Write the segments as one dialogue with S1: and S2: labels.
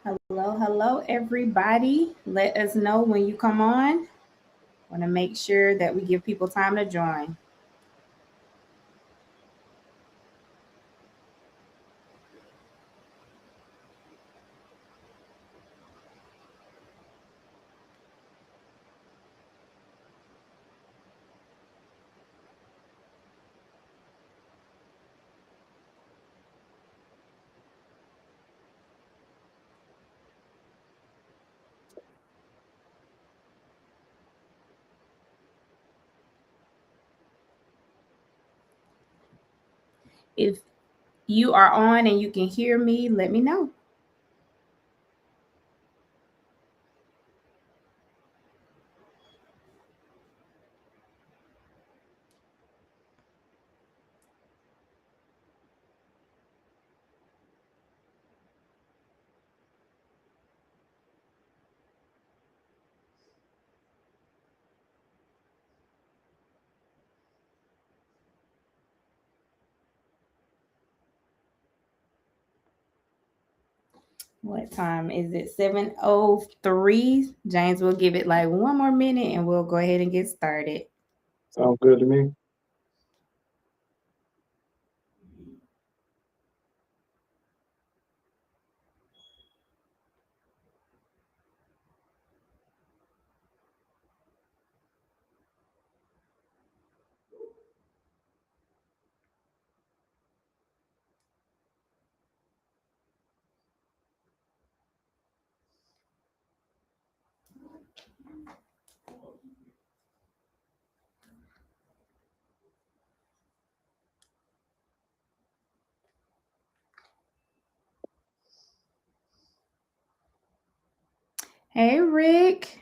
S1: Hello, everybody. Let us know when you come on. Want to make sure that we give people time to join. If you are on and you can hear me, let me know. What time is it? 7:03. James will give it like one more minute and we'll go ahead and get started.
S2: Sounds good to me.
S1: Hey, Rick.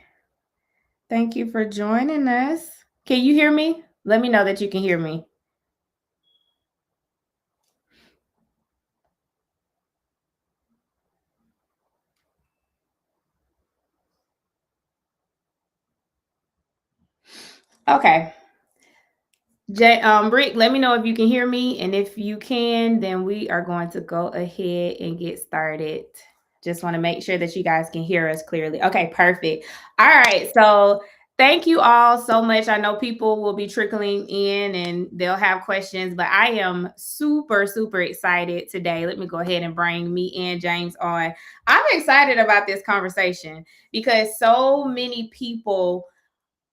S1: Thank you for joining us. Can you hear me? Let me know that you can hear me. Okay. Rick, let me know if you can hear me. And if you can, then we are going to go ahead and get started. Just want to make sure that you guys can hear us clearly. Okay, perfect. All right. So thank you all so much. I know people will be trickling in and they'll have questions, but I am super, super excited today. Let me go ahead and bring me and James on. I'm excited about this conversation because so many people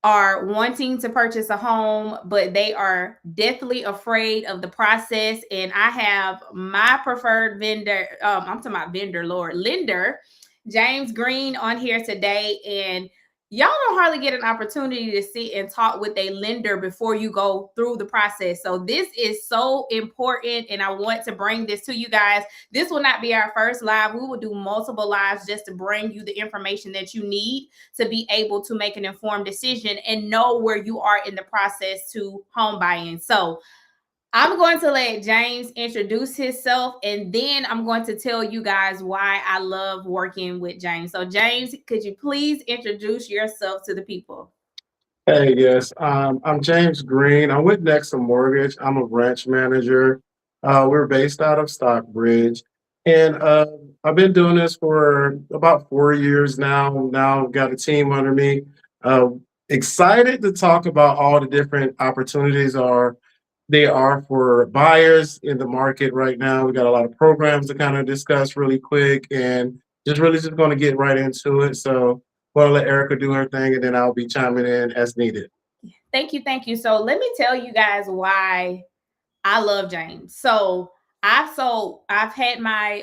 S1: are wanting to purchase a home, but they are deathly afraid of the process. And I have my preferred vendor, I'm talking about vendor, Lord, lender, James Green, on here today. And y'all don't hardly get an opportunity to sit and talk with a lender before you go through the process. So this is so important. And I want to bring this to you guys. This will not be our first live. We will do multiple lives just to bring you the information that you need to be able to make an informed decision and know where you are in the process to home buying. So I'm going to let James introduce himself, and then I'm going to tell you guys why I love working with James. So James, could you please introduce yourself to the people?
S2: Hey, yes, I'm James Green. I'm with Nexa Mortgage. I'm a branch manager. We're based out of Stockbridge, and I've been doing this for about 4 years now. Now got a team under me. Uh, Excited to talk about all the different opportunities they are for buyers in the market right now. We got a lot of programs to kind of discuss really quick, and just going to get right into it. So want to let Erica do her thing, and then I'll be chiming in as needed.
S1: Thank you, thank you. So let me tell you guys why I love James. I've had my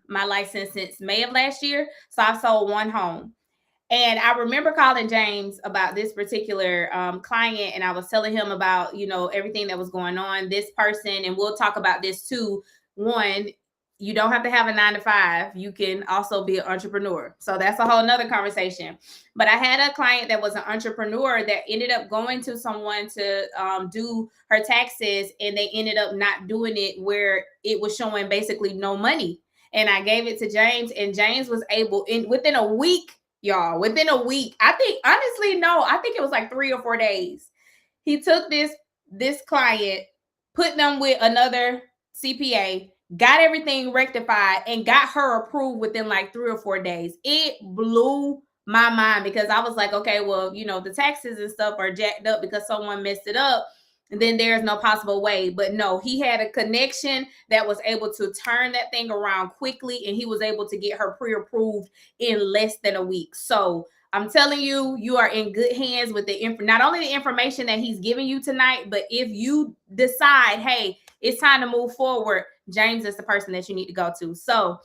S1: license since May of last year. So I've sold one home. And I remember calling James about this particular client, and I was telling him about, everything that was going on, this person, and we'll talk about this too. One, you don't have to have a 9 to 5. You can also be an entrepreneur. So that's a whole nother conversation. But I had a client that was an entrepreneur that ended up going to someone to do her taxes, and they ended up not doing it where it was showing basically no money. And I gave it to James, and James was able, in within a week, y'all, within a week, I think, honestly, no, I think it was like 3 or 4 days, he took this client, put them with another CPA, got everything rectified, and got her approved within like 3 or 4 days. It blew my mind because I was like, okay, well, the taxes and stuff are jacked up because someone messed it up. And then there's no possible way. But no, he had a connection that was able to turn that thing around quickly, and he was able to get her pre-approved in less than a week. So I'm telling you, you are in good hands with not only the information that he's giving you tonight, but if you decide, hey, it's time to move forward, James is the person that you need to go to. So,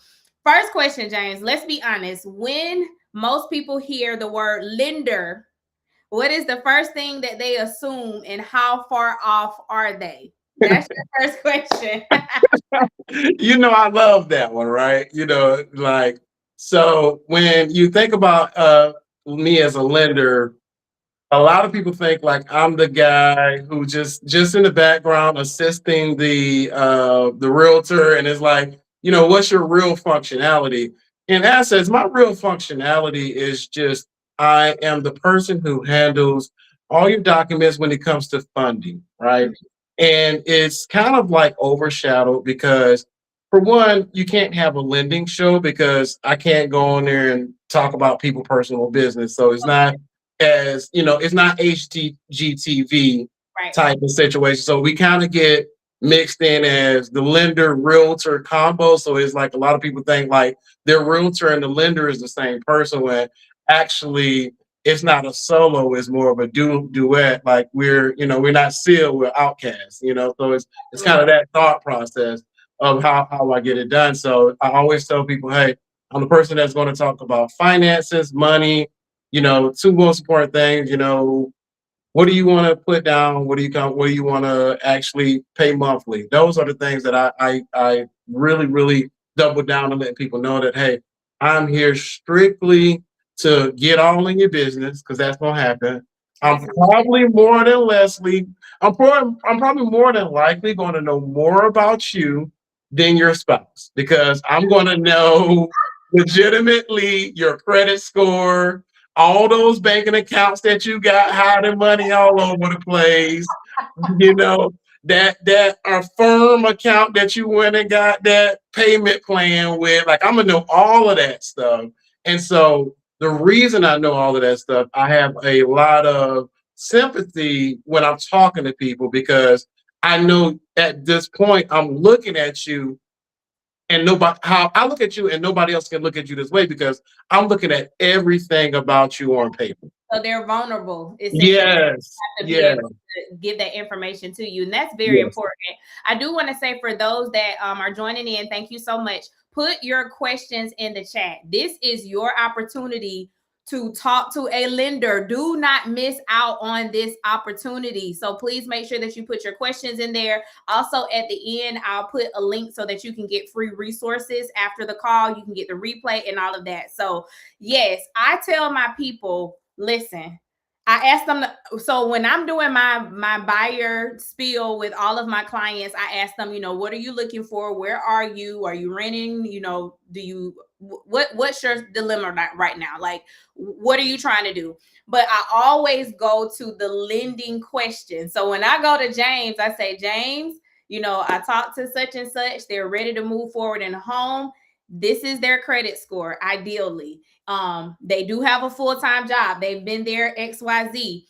S1: first question, James, let's be honest. When most people hear the word lender, what is the first thing that they assume, and how far off are they? That's your first question.
S2: I love that one, right? Like, so when you think about me as a lender, a lot of people think like I'm the guy who just in the background assisting the realtor, and it's like, what's your real functionality? In essence, my real functionality is just I am the person who handles all your documents when it comes to funding, right? And it's kind of like overshadowed because, for one, you can't have a lending show because I can't go on there and talk about people personal business. So it's not as it's not HGTV
S1: Right.
S2: type of situation. So we kind of get mixed in as the lender realtor combo. So it's like a lot of people think like their realtor and the lender is the same person, when actually it's not a solo, it's more of a duet. Like we're not sealed, we're outcasts, so it's kind of that thought process of how I get it done. So I always tell people, hey, I'm the person that's going to talk about finances, money, two most important things, what do you want to put down? What do you want to actually pay monthly? Those are the things that I really, really double down and let people know that, hey, I'm here strictly to get all in your business, because that's gonna happen. I'm probably more than Leslie. I'm probably more than likely going to know more about you than your spouse, because I'm going to know legitimately your credit score, all those banking accounts that you got hiding money all over the place, you know, that firm account that you went and got that payment plan with. Like, I'm gonna know all of that stuff. And so the reason I know all of that stuff, I have a lot of sympathy when I'm talking to people, because I know at this point I'm looking at you, and nobody how I look at you and nobody else can look at you this way, because I'm looking at everything about you on paper.
S1: So they're vulnerable, essentially.
S2: Yes.
S1: To be
S2: Yeah.
S1: able to give that information to you, and that's very
S2: Yes.
S1: important. I do want to say, for those that are joining in, thank you so much. Put your questions in the chat. This is your opportunity to talk to a lender. Do not miss out on this opportunity. So please make sure that you put your questions in there. Also, at the end, I'll put a link so that you can get free resources after the call. You can get the replay and all of that. So yes, I tell my people, listen, I ask them so when I'm doing my buyer spiel with all of my clients, I ask them, what are you looking for? Where are you? Are you renting? Do you what's your dilemma right now? Like, what are you trying to do? But I always go to the lending question. So when I go to James, I say, James, I talked to such and such. They're ready to move forward in a home. This is their credit score, ideally. They do have a full-time job. They've been there XYZ.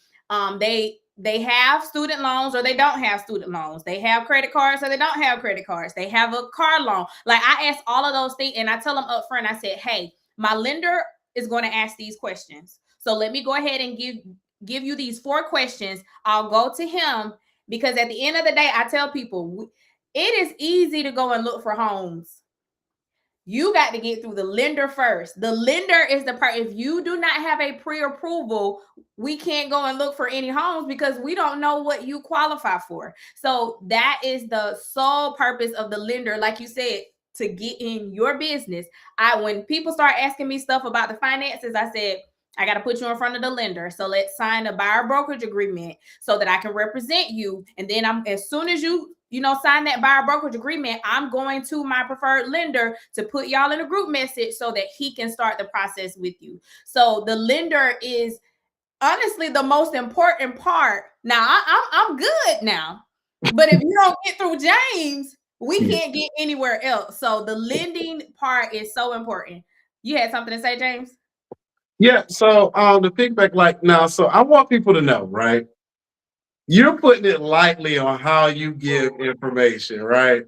S1: They have student loans, or they don't have student loans. They have credit cards, or they don't have credit cards. They have a car loan. Like, I ask all of those things, and I tell them up front, I said, hey, my lender is going to ask these questions. So let me go ahead and give you these 4 questions. I'll go to him, because at the end of the day, I tell people, it is easy to go and look for homes. You got to get through the lender first. The lender is the part. If you do not have a pre-approval, we can't go and look for any homes, because we don't know what you qualify for. So that is the sole purpose of the lender, like you said, to get in your business. When people start asking me stuff about the finances, I said, I got to put you in front of the lender. So let's sign a buyer brokerage agreement so that I can represent you. And then as soon as you sign that buyer brokerage agreement, I'm going to my preferred lender to put y'all in a group message so that he can start the process with you. So the lender is honestly the most important part. Now I'm good now, but if you don't get through James, We
S2: Yeah.
S1: can't get anywhere else. So the lending part is so important. You had something to say, James?
S2: Yeah. So the feedback, like now, so I want people to know, right? You're putting it lightly on how you give information, right?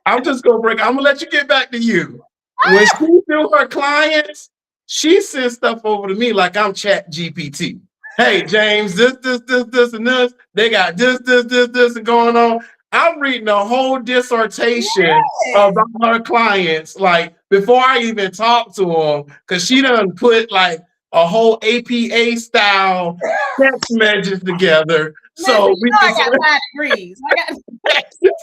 S2: I'm just gonna break. I'm gonna let you get back to you. When she do her clients, she sends stuff over to me like I'm Chat GPT. Hey James, this, and this. They got this, and going on. I'm reading a whole dissertation
S1: Yes.
S2: about her clients, like before I even talk to them, because she done put like a whole APA style text messages together.
S1: Listen,
S2: So we can
S1: I got 5 degrees.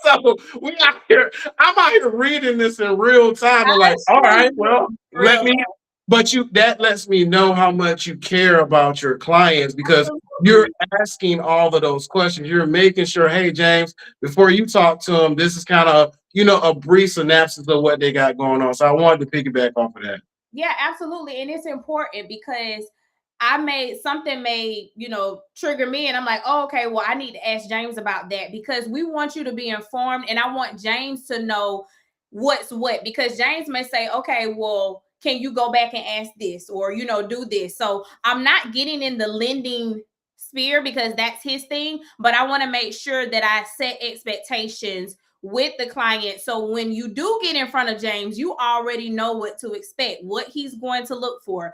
S2: so we out here, I'm out here reading this in real time and
S1: I
S2: like, all
S1: sure
S2: right,
S1: do.
S2: well, let
S1: Real.
S2: me, but you, that lets me know how much you care about your clients because you're
S1: Absolutely.
S2: asking all of those questions. You're making sure, hey, James, before you talk to them, this is kind of, a brief synopsis of what they got going on. So I wanted to piggyback off of that.
S1: Yeah, absolutely. And it's important because something may, trigger me. And I'm like, oh, okay, well, I need to ask James about that because we want you to be informed. And I want James to know what's what because James may say, okay, well, can you go back and ask this or, do this? So I'm not getting in the lending sphere because that's his thing, but I want to make sure that I set expectations with the client. So when you do get in front of James, you already know what to expect, what he's going to look for.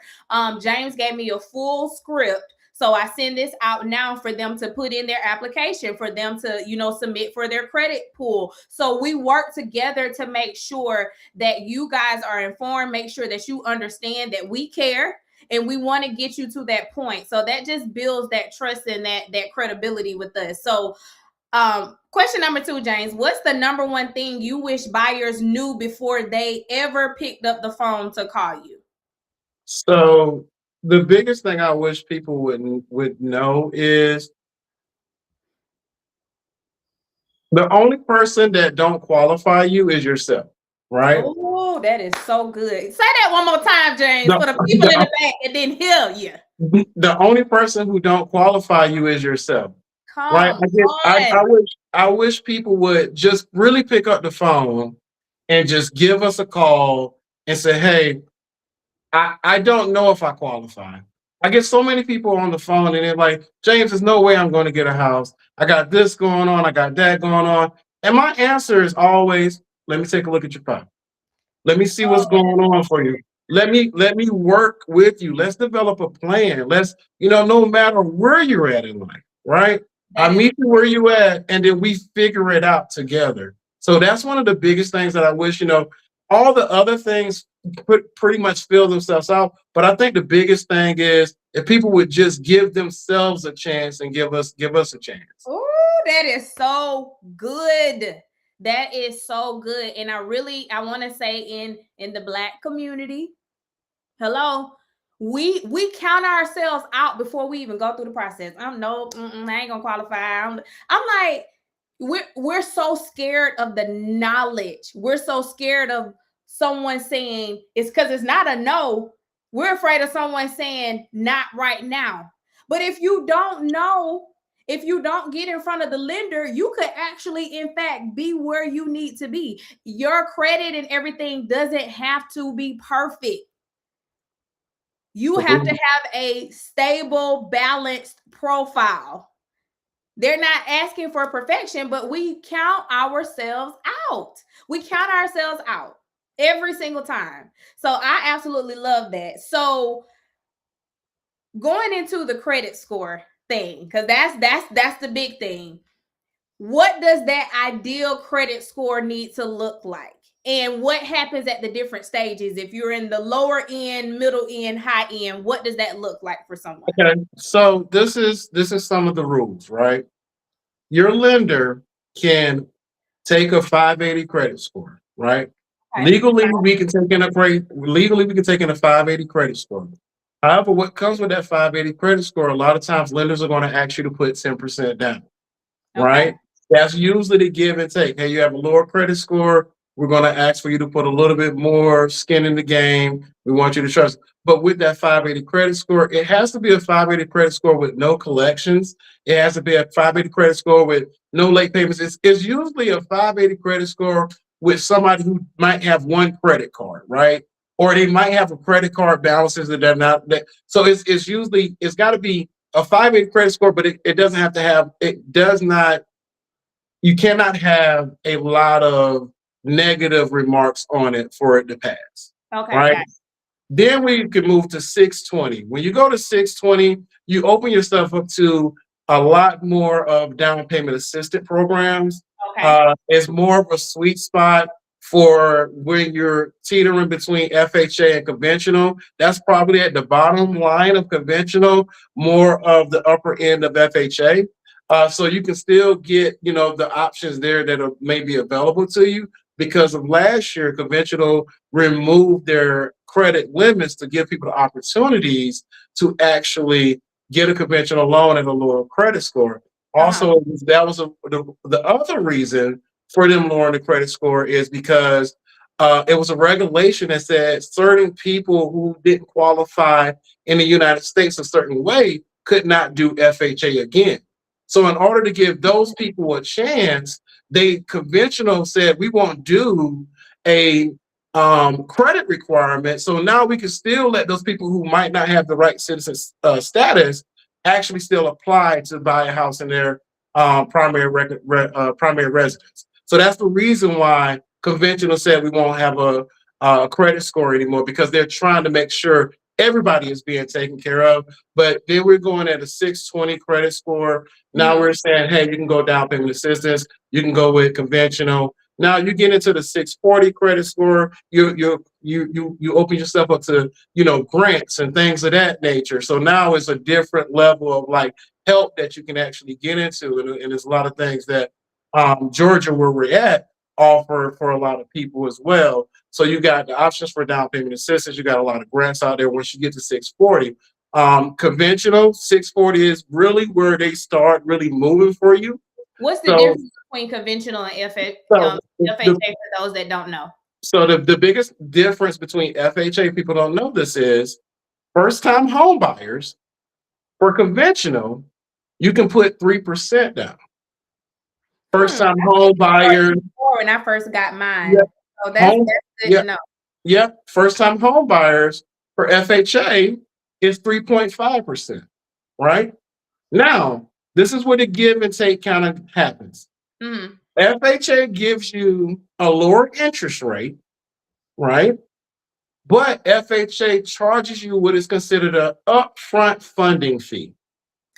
S1: James gave me a full script. So I send this out now for them to put in their application, for them to, submit for their credit pool. So we work together to make sure that you guys are informed, make sure that you understand that we care and we want to get you to that point. So that just builds that trust and that credibility with us. So question number 2, James, what's the number one thing you wish buyers knew before they ever picked up the phone to call you?
S2: So the biggest thing I wish people would know is the only person that don't qualify you is yourself, right?
S1: Oh, that is so good. Say that one more time, James,
S2: The,
S1: for the people in
S2: the
S1: the back that didn't hear you.
S2: the only person who don't qualify you is yourself, right?
S1: Come
S2: I
S1: on.
S2: wish people would just really pick up the phone and just give us a call and say, hey, I don't know if I qualify. I get so many people on the phone and they're like, James, there's no way I'm going to get a house. I got this going on. I got that going on. And my answer is always, let me take a look at your file. Let me see what's
S1: Oh,
S2: going on for you. Let me work with you. Let's develop a plan. Let's, no matter where you're at in life, right? I
S1: that is
S2: meet you where you at, and then we figure it out together. So that's one of the biggest things that I wish, all the other things pretty much fill themselves out. But I think the biggest thing is if people would just give themselves a chance and give us a chance.
S1: Oh, that is so good. That is so good. And I want to say in the Black community, hello, we count ourselves out before we even go through the process. I'm no, I ain't gonna qualify. I'm like, we're so scared of the knowledge. We're so scared of someone saying it's because it's not a no. We're afraid of someone saying not right now. But if you don't know, if you don't get in front of the lender, you could actually, in fact, be where you need to be. Your credit and everything doesn't have to be perfect. You have to have a stable, balanced profile. They're not asking for perfection, but we count ourselves out. We count ourselves out every single time. So I absolutely love that. So going into the credit score thing, because that's the big thing. What does that ideal credit score need to look like? And what happens at the different stages? If you're in the lower end, middle end, high end, what does that look like for someone?
S2: Okay. So this is some of the rules, right? Your lender can take a 580 credit score, right?
S1: Okay.
S2: Legally we can take in a 580 credit score. However, what comes with that 580 credit score, a lot of times lenders are going to ask you to put 10% down,
S1: Okay.
S2: right? That's usually the give and take. Hey, you have a lower credit score, We're going to ask for you to put a little bit more skin in the game. We want you to trust. But with that 580 credit score, it has to be a 580 credit score with no collections. It has to be a 580 credit score with no late payments. It's usually a 580 credit score with somebody who might have one credit card, right? Or they might have a credit card balances that they're not. So it's usually, it's got to be a 580 credit score, but it doesn't have to have, it does not, you cannot have a lot of negative remarks on it for it to pass,
S1: Okay,
S2: right?
S1: got it.
S2: Then we can move to 620. When you go to 620, you open yourself up to a lot more of down payment assistant programs.
S1: Okay.
S2: It's more of a sweet spot for when you're teetering between FHA and conventional. That's probably at the bottom line of conventional, more of the upper end of FHA. So you can still get, the options there that are maybe available to you. Because of last year, conventional removed their credit limits to give people the opportunities to actually get a conventional loan at a lower credit score.
S1: Uh-huh.
S2: Also, that was the other reason for them lowering the credit score is because it was a regulation that said certain people who didn't qualify in the United States a certain way could not do FHA again. So in order to give those people a chance, they conventional said we won't do a credit requirement. So now we can still let those people who might not have the right citizen status actually still apply to buy a house in their primary residence. So that's the reason why conventional said we won't have a credit score anymore because they're trying to make sure everybody is being taken care of. But then we're going at a 620 credit score. Now
S1: Mhm.
S2: we're saying, hey, you can go down payment assistance, you can go with conventional. Now you get into the 640 credit score, you open yourself up to grants and things of that nature. So now it's a different level of like help that you can actually get into, and there's a lot of things that Georgia, where we're at, offer for a lot of people as well. So you got the options for down payment assistance. You got a lot of grants out there. Once you get to 640, conventional 640 is really where they start really moving for you.
S1: What's the
S2: So,
S1: difference between conventional and
S2: so
S1: FHA
S2: the,
S1: for those that don't know?
S2: the biggest difference between FHA, people don't know this, is first time home buyers for conventional, you can put 3% down. First time
S1: I
S2: home
S1: paid
S2: buyers,
S1: more when I first got
S2: yeah,
S1: mine. So
S2: home,
S1: that's good
S2: yeah,
S1: to know.
S2: yeah. First time home buyers for FHA is 3.5%. Right? Now, this is where the give and take kind of happens.
S1: Mhm.
S2: FHA gives you a lower interest rate, right? But FHA charges you what is considered an upfront funding fee.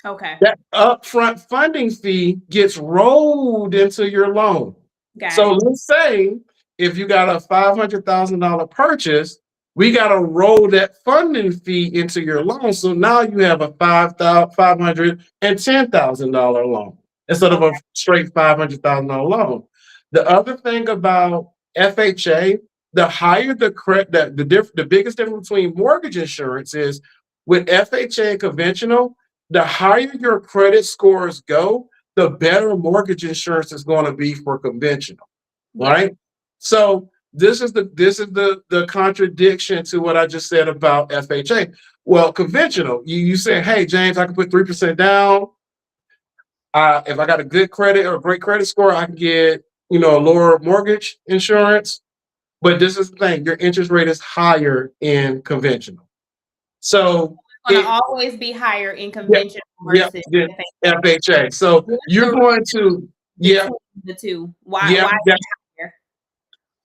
S1: Okay.
S2: That upfront funding fee gets rolled into your loan.
S1: Got
S2: So
S1: it.
S2: let's say if you got a $500,000 purchase, we got to roll that funding fee into your loan. So now you have a $510,000 loan instead of a
S1: Okay.
S2: straight $500,000 loan. The other thing about FHA, the higher the credit, the biggest difference between mortgage insurance is with FHA and conventional, the higher your credit scores go, the better mortgage insurance is going to be for conventional,
S1: Yeah.
S2: right? So this is the contradiction to what I just said about FHA. Well, conventional, you say, hey James, I can put 3% down. If I got a good credit or a great credit score, I can get a lower mortgage insurance. But this is the thing: your interest rate is higher in conventional. So
S1: It's gonna
S2: it
S1: always be higher in
S2: yeah,
S1: conventional
S2: yeah,
S1: versus
S2: yeah,
S1: FHA.
S2: FHA. So
S1: What's
S2: you're
S1: the
S2: going to yeah,
S1: between the two? Why
S2: yeah,
S1: why is
S2: yeah.
S1: it higher?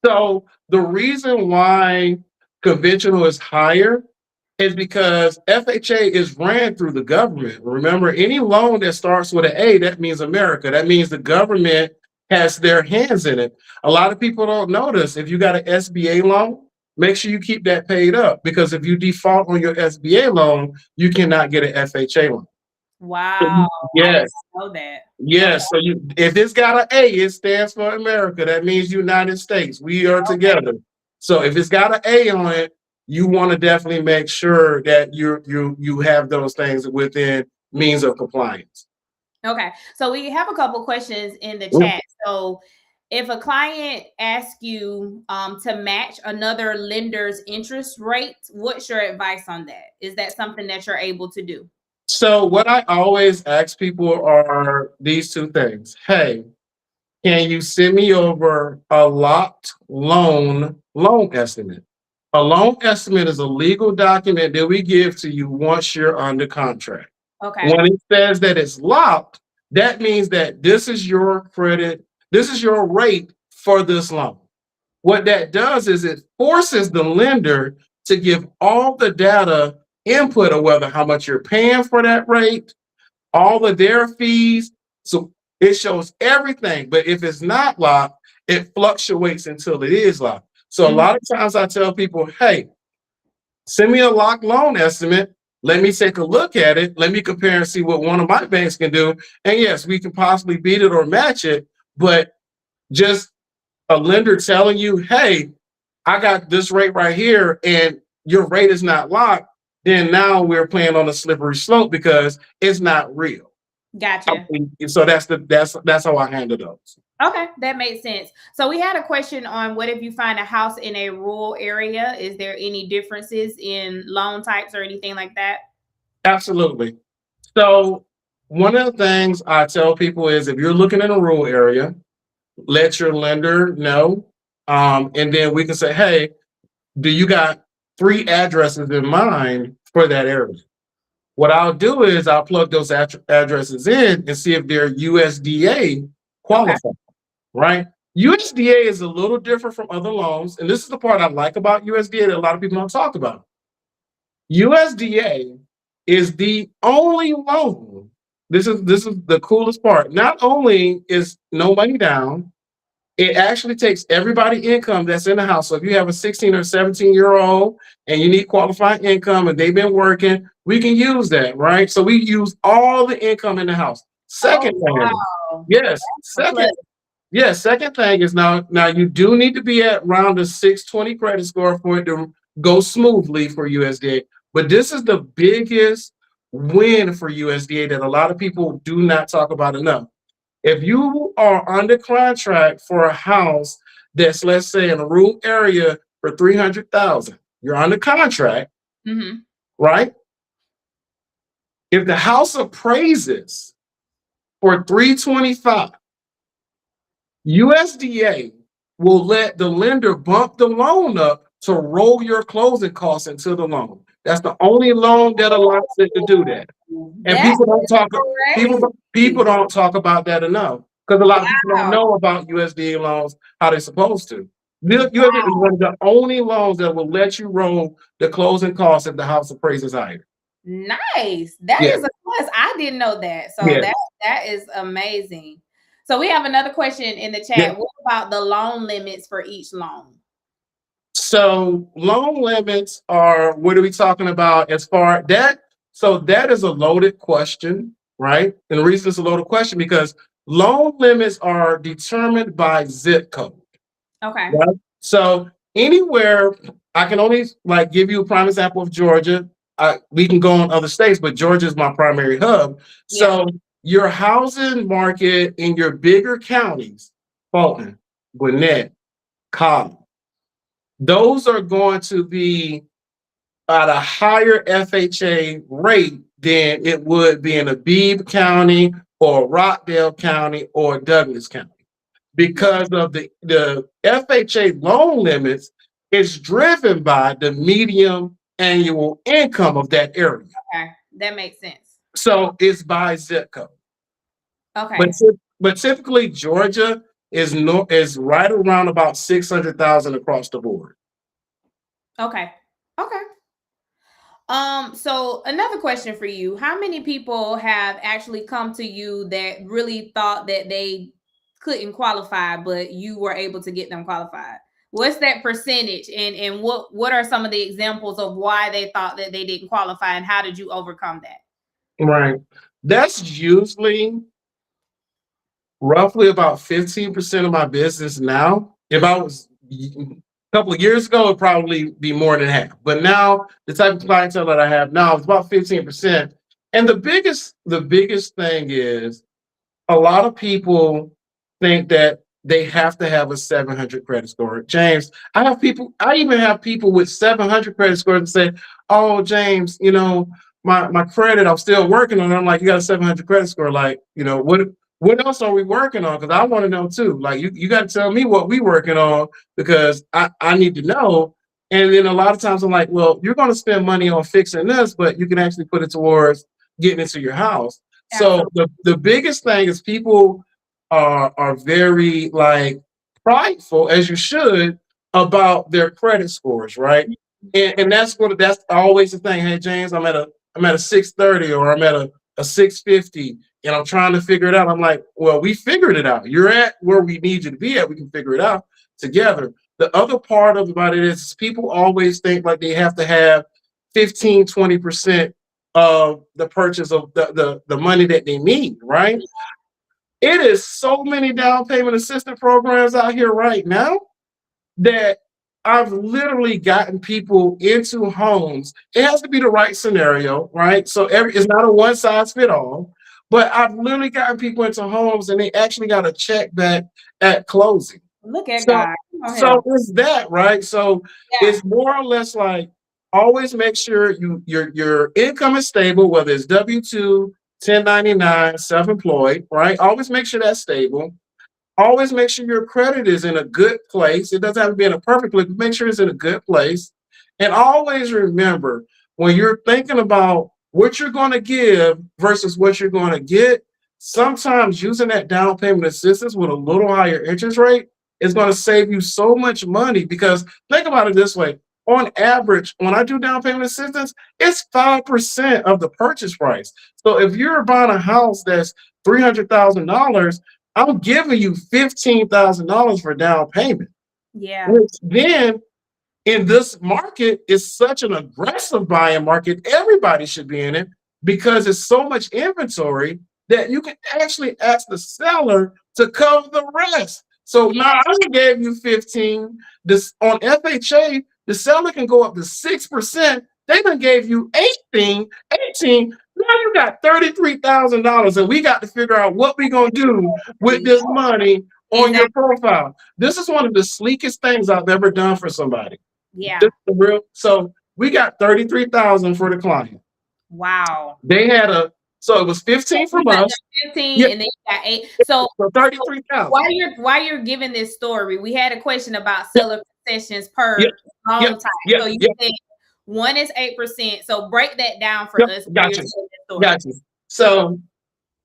S2: So the reason why conventional is higher is because FHA is ran through the government. Remember, any loan that starts with an A, that means America. That means the government has their hands in it. A lot of people don't notice if you got an SBA loan, make sure you keep that paid up because if you default on your SBA loan, you cannot get an FHA loan. So
S1: Wow, I did
S2: yes,
S1: not know that. Okay,
S2: yes. So if it's got an A, it stands for America. That means United States. We are
S1: okay,
S2: together. So if it's got an A on it, you want to definitely make sure that you have those things within means of compliance.
S1: okay. So we have a couple questions in the
S2: Mm,
S1: chat. So if a client asks you to match another lender's interest rate, what's your advice on that? Is that something that you're able to do?
S2: So what I always ask people are these two things. Hey, can you send me over a locked loan estimate? A loan estimate is a legal document that we give to you once you're under contract.
S1: Okay.
S2: When it says that it's locked, that means that this is your credit, this is your rate for this loan. What that does is it forces the lender to give all the data input of whether how much you're paying for that rate, all of their fees. So it shows everything. But if it's not locked, it fluctuates until it is locked. So a
S1: Mhm.
S2: lot of times I tell people, hey, send me a locked loan estimate. Let me take a look at it. Let me compare and see what one of my banks can do. And yes, we can possibly beat it or match it. But just a lender telling you, hey, I got this rate right here, and your rate is not locked, then now we're playing on a slippery slope because it's not real.
S1: Gotcha.
S2: So that's how I handle those.
S1: Okay, that makes sense. So we had a question on what if you find a house in a rural area? Is there any differences in loan types or anything like that?
S2: Absolutely. So one of the things I tell people is if you're looking in a rural area, let your lender know. And then we can say, hey, do you got 3 addresses in mind for that area? What I'll do is I'll plug those addresses in and see if they're USDA
S1: Okay.
S2: qualified, right? USDA is a little different from other loans. And this is the part I like about USDA that a lot of people don't talk about. USDA is the only loan. This is the coolest part. Not only is no money down, it actually takes everybody income that's in the house. So if you have a 16 or 17-year-old and you need qualified income and they've been working, we can use that, right? So we use all the income in the house.
S1: Oh,
S2: Second thing,
S1: wow.
S2: yes,
S1: A plus.
S2: second thing is now you do need to be at around a 620 credit score for it to go smoothly for USDA. But this is the biggest win for USDA that a lot of people do not talk about enough. If you are under contract for a house that's, let's say, in a rural area for 300,000, you're under contract,
S1: Hmm.
S2: right? If the house appraises for 325, USDA will let the lender bump the loan up to roll your closing costs into the loan. That's the only loan that allows it to do that. And
S1: That is
S2: people
S1: crazy.
S2: don't talk about that enough because a lot of people don't
S1: Wow.
S2: know about USDA loans how they're supposed to. USDA is one of the only loans that will let you roll the closing costs if the house appraises is higher.
S1: Nice. That
S2: Yeah,
S1: is a plus. I didn't know that. So
S2: yeah,
S1: that is amazing. So we have another question in the
S2: yeah.
S1: chat. What about the loan limits for each loan?
S2: So loan limits are what are we talking about as far that? So that is a loaded question, right? And the reason it's a loaded question because loan limits are determined by zip code.
S1: Okay.
S2: Right? So anywhere, I can only like give you a prime example of Georgia. We can go on other states, but Georgia is my primary hub.
S1: Yeah.
S2: So your housing market in your bigger counties, Fulton, Gwinnett, Collin, those are going to be at a higher FHA rate than it would be in a Beebe County or Rockdale County or Douglas County because of the FHA loan limits is driven by the median annual income of that area.
S1: Okay. That makes sense.
S2: So it's by zip code. But
S1: Okay.
S2: but typically Georgia is right around about 600,000 across the board.
S1: Okay. Okay. So another question for you. How many people have actually come to you that really thought that they couldn't qualify, but you were able to get them qualified? What's that percentage? And what are some of the examples of why they thought that they didn't qualify and how did you overcome that?
S2: Right. That's usually roughly about 15% of my business now. If I was a couple of years ago, it'd probably be more than half. But now the type of clientele that I have now is about 15%. And the biggest thing is a lot of people think that they have to have a 700 credit score. James, I even have people with 700 credit scores and say, "Oh, James, my credit, I'm still working on it." I'm like, "You got a 700 credit score. Like, what else are we working on? Because I want to know too. Like, you got to tell me what we working on because I need to know." And then a lot of times I'm like, "Well, you're going to spend money on fixing this, but you can actually put it towards getting into your house." So
S1: Absolutely.
S2: the biggest thing is people are very like prideful, as you should, about their credit scores, right? And that's always the thing. Hey, James, I'm at a 630 or I'm at a 650 and I'm trying to figure it out. I'm like, well, we figured it out. You're at where we need you to be at. We can figure it out together. The other part about it is people always think like they have to have 15, 20% of the purchase of the money that they need, right? It is so many down payment assistance programs out here right now that I've literally gotten people into homes. It has to be the right scenario, right? So it's not a one size fit all. But I've literally gotten people into homes and they actually got a check back at closing.
S1: Look at
S2: So
S1: God. Come on
S2: so
S1: here.
S2: it's that, right? So
S1: Yeah.
S2: it's more or less like always make sure your income is stable, whether it's W-2, 1099, self-employed, right? Always make sure that's stable. Always make sure your credit is in a good place. It doesn't have to be in a perfect place, but make sure it's in a good place. And always remember when you're thinking about what you're going to give versus what you're going to get, sometimes using that down payment assistance with a little higher interest rate is going to save you so much money because think about it this way. On average, when I do down payment assistance, it's 5% of the purchase price. So if you're buying a house that's $300,000, I'm giving you $15,000 for down payment,
S1: Yeah.
S2: which then in this market is such an aggressive buying market. Everybody should be in it because it's so much inventory that you can actually ask the seller to cover the rest. So
S1: Yeah.
S2: now I gave you 15. This on FHA, the seller can go up to 6%. They done gave you 18. Now you got $33,000, and we got to figure out what we're gonna do with this money on
S1: Exactly.
S2: your profile. This is one of the sleekest things I've ever done for somebody.
S1: Yeah.
S2: This is real. So we got 33,000 for the client.
S1: Wow.
S2: They had so it was 15
S1: You
S2: from
S1: got
S2: us.
S1: them 15
S2: Yeah,
S1: and then you got 8. So
S2: 33,000.
S1: while you're giving this story, we had a question about
S2: Yep,
S1: seller concessions
S2: yep,
S1: per
S2: yep,
S1: loan type.
S2: yep,
S1: So you
S2: yep,
S1: said one is 8%. So break that down for
S2: yep.
S1: us while you're
S2: Gotcha.
S1: telling the story.
S2: Gotcha. So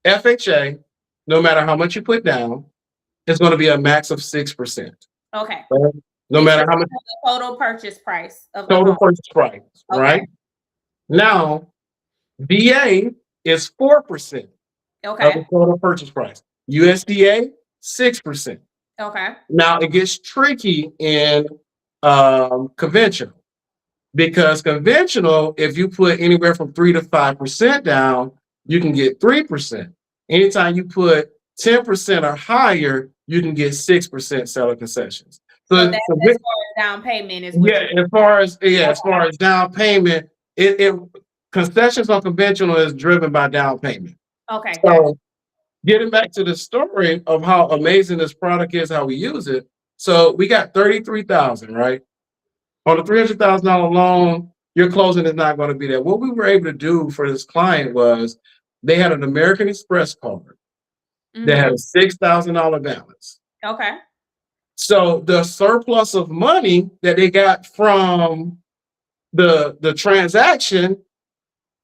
S2: FHA, no matter how much you put down, it's going to be a max of 6%.
S1: Okay.
S2: Right? No
S1: Six
S2: matter
S1: percent
S2: how much
S1: of the total purchase price of the
S2: total
S1: home.
S2: purchase price,
S1: Okay.
S2: right? Now, VA is 4% of the
S1: Okay.
S2: total purchase price. USDA, 6%.
S1: Okay.
S2: Now it gets tricky in conventional because conventional, if you put anywhere from 3 to 5% down, you can get 3%. Anytime you put 10% or higher, you can get 6% seller concessions.
S1: So
S2: So,
S1: that's
S2: so
S1: as far as down payment is what
S2: yeah,
S1: you.
S2: as far as down payment, it concessions on conventional is driven by down payment.
S1: Okay, gotcha.
S2: So getting back to the story of how amazing this product is, how we use it. So we got 33,000, right? On a $300,000 loan, your closing is not going to be there. What we were able to do for this client was they had an American Express card that had
S1: Mm-hmm.
S2: a $6,000 balance.
S1: Okay.
S2: So the surplus of money that they got from the transaction,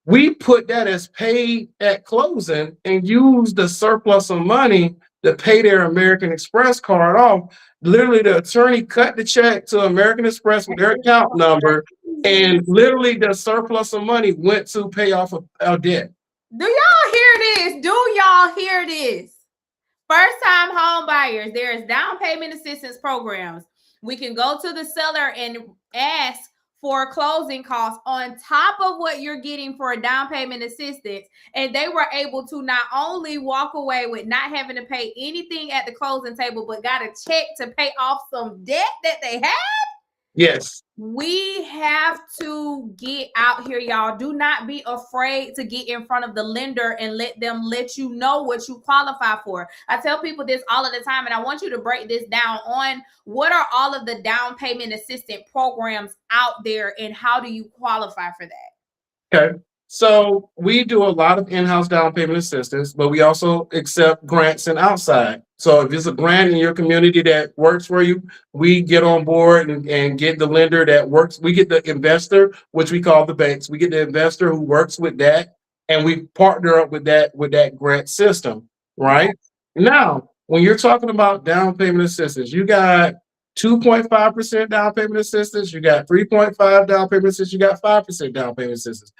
S2: we put that as paid at closing and used the surplus of money to pay their American Express card off. Literally, the attorney cut the check to American Express with their account number, and literally the surplus of money went to pay off a debt.
S1: Do y'all hear this? Do y'all hear this? First time home buyers, there is down payment assistance programs. We can go to the seller and ask for closing costs on top of what you're getting for a down payment assistance. And they were able to not only walk away with not having to pay anything at the closing table, but got a check to pay off some debt that they had.
S2: Yes.
S1: We have to get out here, y'all. Do not be afraid to get in front of the lender and let them let you know what you qualify for. I tell people this all of the time, and I want you to break this down on what are all of the down payment assistant programs out there and how do you qualify for that?
S2: Okay. So we do a lot of in-house down payment assistance, but we also accept grants and outside. So if there's a grant in your community that works for you, we get on board and get the lender that works. We get the investor, which we call the banks. We get the investor who works with that, and we partner up with that grant system,
S1: Okay.
S2: right? Now, when you're talking about down payment assistance, you got 2.5% down payment assistance, you got 3.5 down payment assistance, you got 5% down payment assistance.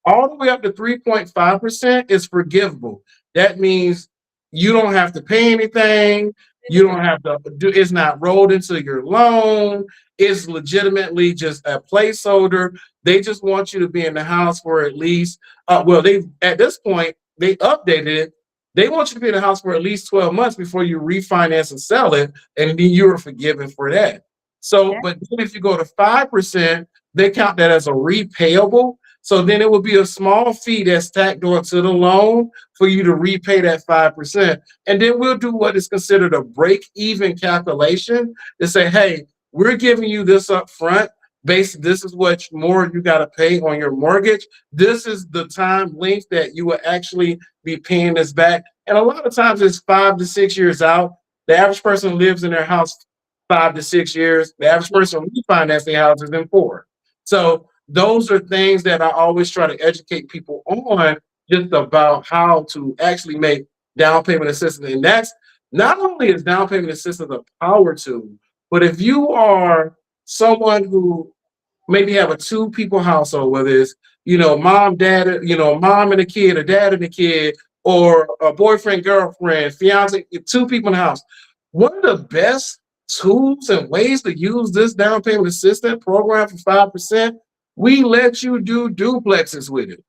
S2: All the way up to 3.5% is forgivable. That means you don't have to pay anything. You don't have to do it's not rolled into your loan. It's legitimately just a placeholder. They just want you to be in the house for at least well, they at this point they updated it. They want you to be in the house for at least 12 months before you refinance and sell it, and then you are forgiven for that. So,
S1: Yeah.
S2: but then if you go to 5%, they count that as a repayable. So then it will be a small fee that's tacked onto the loan for you to repay that 5%. And then we'll do what is considered a break-even calculation to say, hey, we're giving you this up front. This is what more you got to pay on your mortgage. This is the time length that you will actually be paying this back. And a lot of times it's 5 to 6 years out. The average person lives in their house 5 to 6 years. The average person refinancing houses in 4. So those are things that I always try to educate people on, just about how to actually make down payment assistance. And that's not only is down payment assistance a power tool, but if you are someone who maybe have a 2 people household, whether it's, mom, dad, mom and a kid, or dad and a kid, or a boyfriend, girlfriend, fiance, 2 people in the house. One of the best tools and ways to use this down payment assistance program for 5%, we let you do duplexes with it.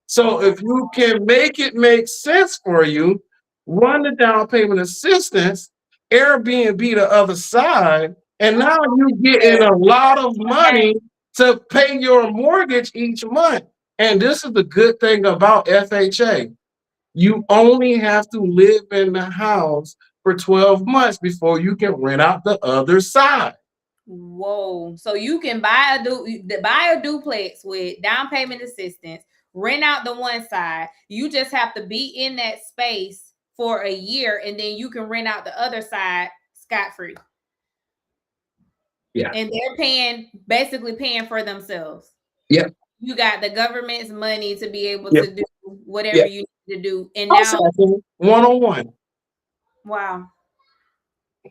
S2: So if you can make it make sense for you, run the down payment assistance, Airbnb the other side, and now you getting a lot of
S1: Okay.
S2: money to pay your mortgage each month. And this is the good thing about FHA. You only have to live in the house for 12 months before you can rent out the other side.
S1: Whoa. So you can buy a duplex with down payment assistance, rent out the one side. You just have to be in that space for a year and then you can rent out the other side scot free.
S2: Yeah.
S1: And they're basically paying for themselves.
S2: Yeah.
S1: You got the government's money to be able
S2: Yeah.
S1: to do
S2: Yeah.
S1: whatever you need to do. And
S2: House
S1: now,
S2: hacking 101.
S1: wow.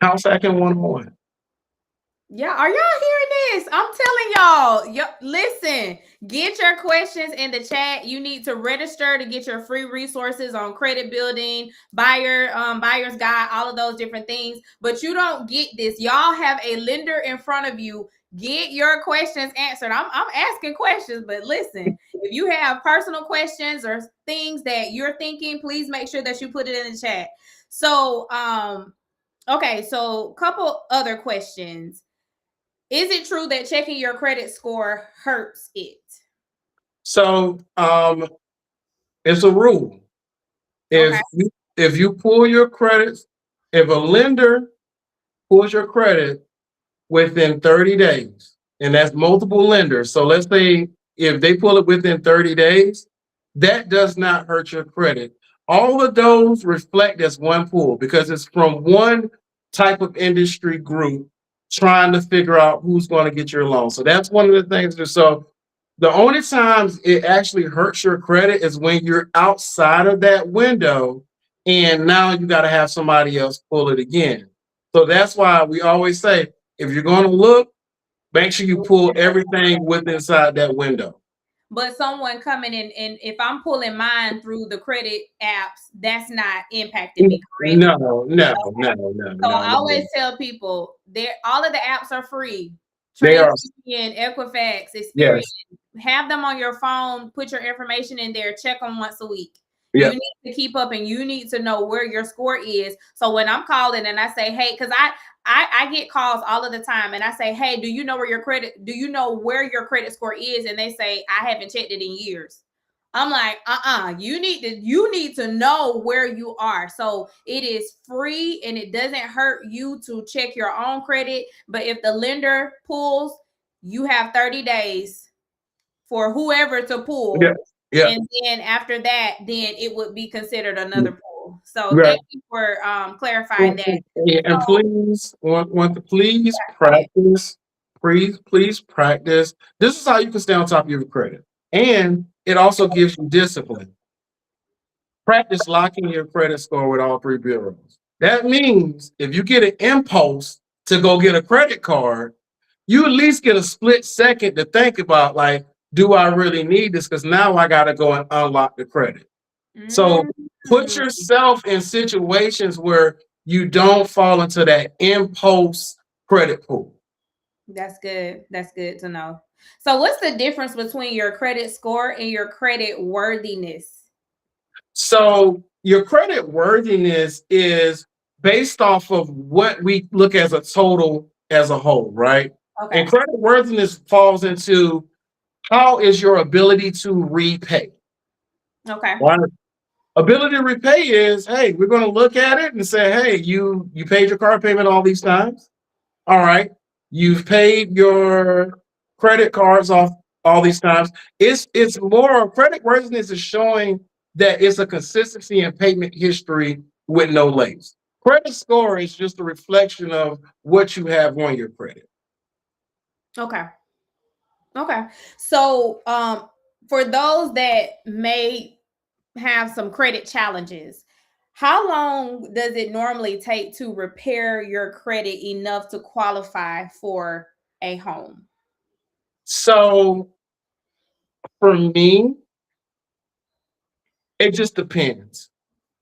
S2: House hacking 101.
S1: Yeah, are y'all hearing this? I'm telling y'all, listen, get your questions in the chat. You need to register to get your free resources on credit building, buyer's guide, all of those different things. But you don't get this. Y'all have a lender in front of you. Get your questions answered. I'm asking questions, but listen, if you have personal questions or things that you're thinking, please make sure that you put it in the chat. So, okay, so couple other questions. Is it true that checking your credit score hurts it?
S2: So it's a rule.
S1: Okay.
S2: If you pull your credits, if a lender pulls your credit within 30 days, and that's multiple lenders. So let's say if they pull it within 30 days, that does not hurt your credit. All of those reflect as one pool because it's from one type of industry group trying to figure out who's going to get your loan. So that's one of the things. So the only times it actually hurts your credit is when you're outside of that window and now you got to have somebody else pull it again. So that's why we always say, if you're going to look, make sure you pull everything with inside that window.
S1: But someone coming in, and if I'm pulling mine through the credit apps, that's not impacting me, correct?
S2: No.
S1: So I always tell people all of the apps are free.
S2: They are.
S1: TransUnion, Equifax, Experian.
S2: Yes.
S1: Have them on your phone, put your information in there, check them once a week.
S2: Yeah.
S1: You need to keep up and you need to know where your score is. So when I'm calling and I say, hey, because I get calls all of the time and I say, hey, do you know where your credit score is? And they say, I haven't checked it in years. I'm like, you need to know where you are. So it is free and it doesn't hurt you to check your own credit. But if the lender pulls, you have 30 days for whoever to pull.
S2: Yeah. Yeah.
S1: And then after that, then it would be considered another pull. So
S2: Right.
S1: thank you for clarifying that.
S2: And please, want to please
S1: Go ahead.
S2: practice. Please practice. This is how you can stay on top of your credit. And it also gives you discipline. Practice locking your credit score with all three bureaus. That means if you get an impulse to go get a credit card, you at least get a split second to think about, like, do I really need this? Because now I got to go and unlock the credit. So put
S1: Mm.
S2: yourself in situations where you don't fall into that impulse credit pool.
S1: That's good. That's good to know. So what's the difference between your credit score and your credit worthiness?
S2: So your credit worthiness is based off of what we look as a total as a whole, right? And
S1: Okay.
S2: credit worthiness falls into how is your ability to repay.
S1: Okay.
S2: Right? Ability to repay is, hey, we're going to look at it and say, hey, you paid your car payment all these times. All right. You've paid your credit cards off all these times. It's more credit worthiness is showing that it's a consistency in payment history with no lates. Credit score is just a reflection of what you have on your credit.
S1: Okay. Okay. So for those that may have some credit challenges, how long does it normally take to repair your credit enough to qualify for a home?
S2: So for me, it just depends.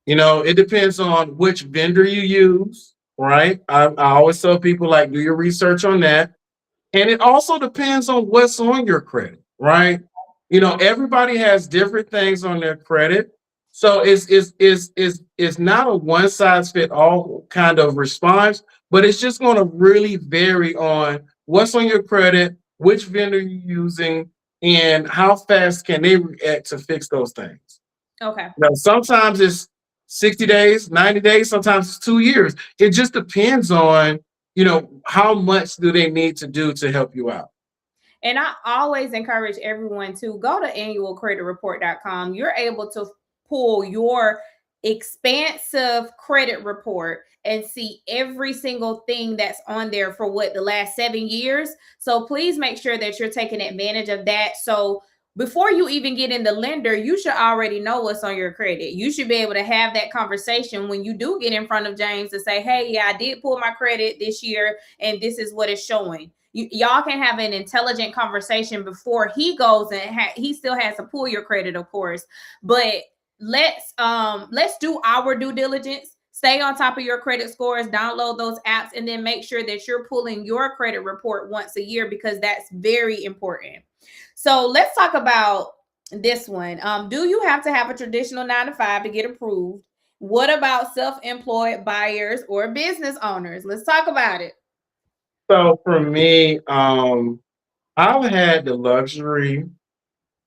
S2: It depends on which vendor you use, right? I always tell people, like, do your research on that. And it also depends on what's on your credit, right? Everybody has different things on their credit. So it's not a one size fit all kind of response, but it's just going to really vary on what's on your credit, which vendor you're using, and how fast can they react to fix those things.
S1: Okay.
S2: Now, sometimes it's 60 days, 90 days, sometimes it's 2 years. It just depends on, how much do they need to do to help you out.
S1: And I always encourage everyone to go to annualcreditreport.com. You're able to pull your expansive credit report and see every single thing that's on there for the last 7 years. So please make sure that you're taking advantage of that. So before you even get in the lender, you should already know what's on your credit. You should be able to have that conversation when you do get in front of James to say, hey, yeah, I did pull my credit this year and this is what it's showing. Y'all can have an intelligent conversation before he goes and he still has to pull your credit, of course. But let's do our due diligence. Stay on top of your credit scores, download those apps, and then make sure that you're pulling your credit report once a year because that's very important. So let's talk about this one. Do you have to have a traditional 9 to 5 to get approved? What about self-employed buyers or business owners? Let's talk about it.
S2: So for me, I've had the luxury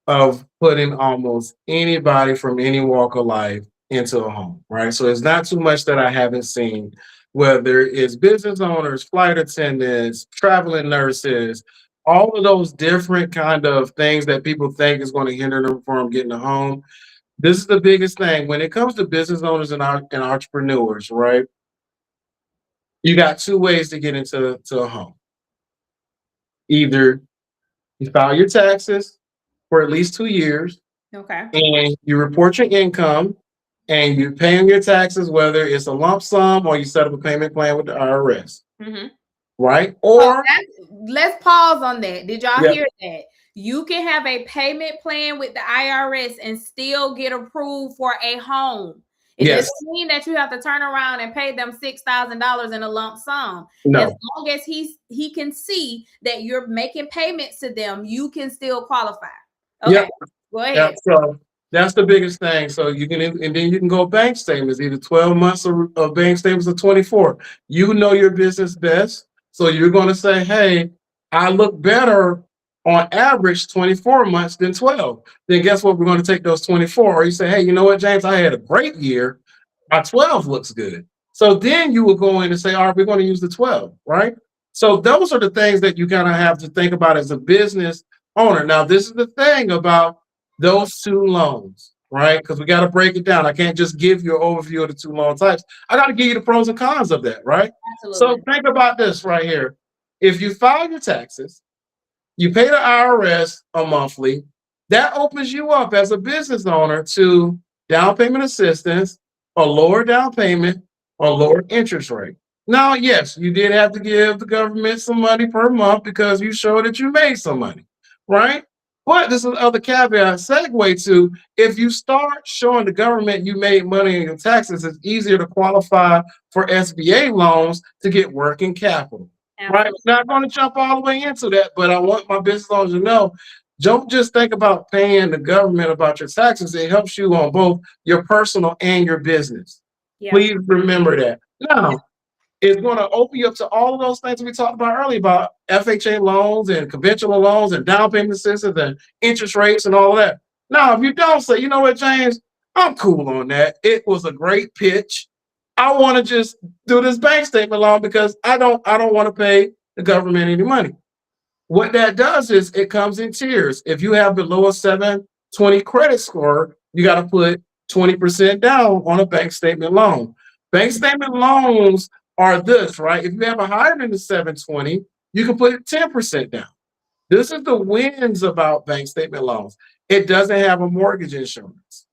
S2: of putting almost anybody from any walk of life into a home, right? So it's not too much that I haven't seen, whether it's business owners, flight attendants, traveling nurses, all of those different kind of things that people think is going to hinder them from getting a home. This is the biggest thing when it comes to business owners and entrepreneurs, right? You got two ways to get into a home. Either you file your taxes for at least 2 years,
S1: Okay.
S2: and you report your income, and you're paying your taxes, whether it's a lump sum or you set up a payment plan with the IRS,
S1: Mm-hmm.
S2: right?
S1: So
S2: Or
S1: let's pause on that. Did y'all
S2: yeah,
S1: hear that? You can have a payment plan with the IRS and still get approved for a home. It
S2: yes,
S1: doesn't mean that you have to turn around and pay them $6,000 in a lump sum. As
S2: no,
S1: long as he can see that you're making payments to them, you can still qualify.
S2: yep,
S1: Okay, go
S2: yep.
S1: ahead.
S2: So That's the biggest thing. So you can, and then you can go bank statements, either 12 months of bank statements or 24. You know your business best. So you're going to say, hey, I look better on average 24 months than 12. Then guess what? We're going to take those 24. Or you say, hey, you know what, James, I had a great year. My 12 looks good. So then you will go in and say, all right, we're going to use the 12, right? So those are the things that you kind of have to think about as a business owner. Now, this is the thing about those two loans, right? Because we got to break it down. I can't just give you an overview of the two loan types. I got to give you the pros and cons of that, right? So
S1: Absolutely.
S2: think about this right here. If you file your taxes, you pay the IRS a monthly, that opens you up as a business owner to down payment assistance, a lower down payment, or lower interest rate. Now, yes, you did have to give the government some money per month because you showed that you made some money, right? But this is the other caveat segue to, if you start showing the government you made money in your taxes, it's easier to qualify for SBA loans to get working capital. Right,
S1: Absolutely.
S2: not going to jump all the way into that, but I want my business owners to know, don't just think about paying the government about your taxes. It helps you on both your personal and your business.
S1: Yeah.
S2: Please remember that.
S1: Yeah.
S2: Now, it's going to open you up to all of those things we talked about earlier about FHA loans and conventional loans and down payment assistance and interest rates and all of that. Now, if you don't say, you know what, James, I'm cool on that. It was a great pitch. I want to just do this bank statement loan because I don't want to pay the government any money. What that does is it comes in tiers. If you have below a 720 credit score, you got to put 20% down on a bank statement loan. Bank statement loans are this, right? If you have a higher than the 720, you can put 10% down. This is the wins about bank statement loans. It doesn't have a mortgage insurance.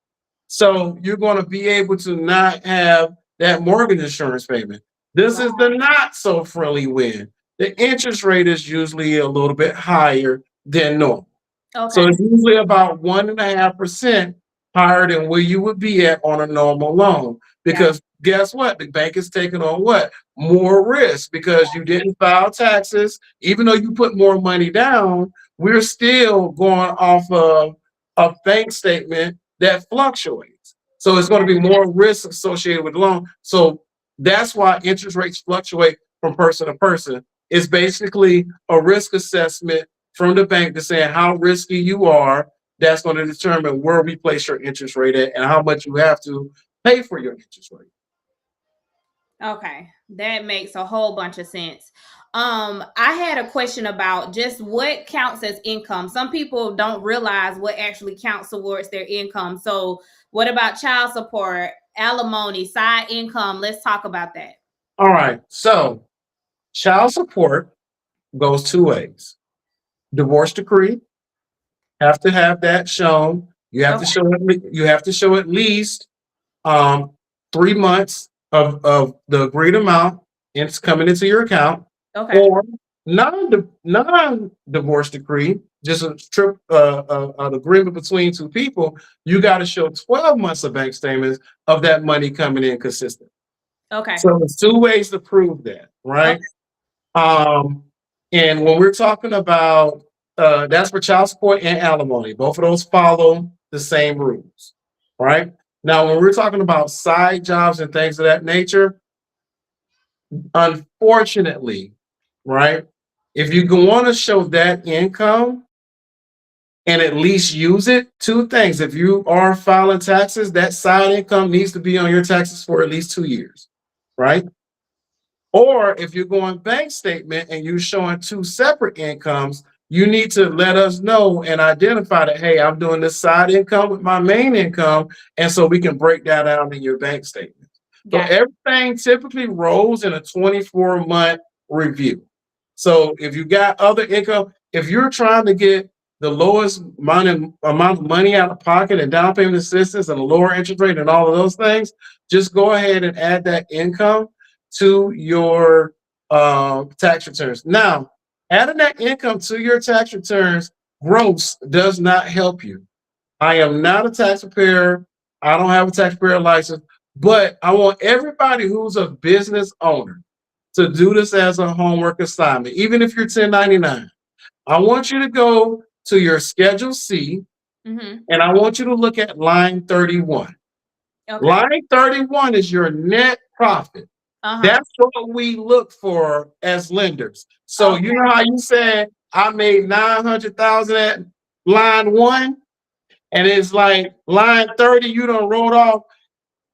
S2: So you're going to be able to not have that mortgage insurance payment. This is the not so friendly win. The interest rate is usually a little bit higher than normal. So
S1: Okay.
S2: it's usually about 1.5% higher than where you would be at on a normal loan.
S1: Yeah.
S2: Because guess what? The bank is taking on what? More risk because you didn't file taxes. Even though you put more money down, we're still going off of a bank statement that fluctuates. So it's going to be more risk associated with the loan. So that's why interest rates fluctuate from person to person. It's basically a risk assessment from the bank to saying how risky you are. That's going to determine where we place your interest rate at and how much you have to pay for your interest rate.
S1: Okay, that makes a whole bunch of sense. I had a question about just what counts as income. Some people don't realize what actually counts towards their income. So, what about child support, alimony, side income? Let's talk about that.
S2: All right. So child support goes two ways. Divorce decree, have to have that shown. You have to
S1: Okay.
S2: show you have to show at least um 3 months of the agreed amount, and it's coming into your account,
S1: Okay.
S2: or non-divorce decree, just a trip an agreement between two people. You got to show 12 months of bank statements of that money coming in consistent.
S1: Okay.
S2: So there's two ways to prove that, right?
S1: Okay.
S2: Um, and when we're talking about that's for child support and alimony, both of those follow the same rules, right? Now, when we're talking about side jobs and things of that nature, unfortunately, right? If you want to show that income and at least use it, two things. If you are filing taxes, that side income needs to be on your taxes for at least 2 years, right? Or if you're going bank statement and you're showing two separate incomes, you need to let us know and identify that, hey, I'm doing this side income with my main income. And so we can break that out in your bank statement. So
S1: Got
S2: everything typically rolls in a 24-month review. So if you got other income, if you're trying to get the lowest amount of money out of pocket and down payment assistance and a lower interest rate and all of those things, just go ahead and add that income to your tax returns. Now, adding that income to your tax returns gross does not help you. I am not a tax preparer. I don't have a tax preparer license, but I want everybody who's a business owner to do this as a homework assignment, even if you're 1099. I want you to go to your Schedule C
S1: Mhm.
S2: And I want you to look at line 31.
S1: Okay.
S2: Line 31 is your net profit.
S1: Uh-huh.
S2: That's what we look for as lenders. So you
S1: Okay.
S2: know how you said I made 900,000 at line 1, and it's like line 30, you done wrote off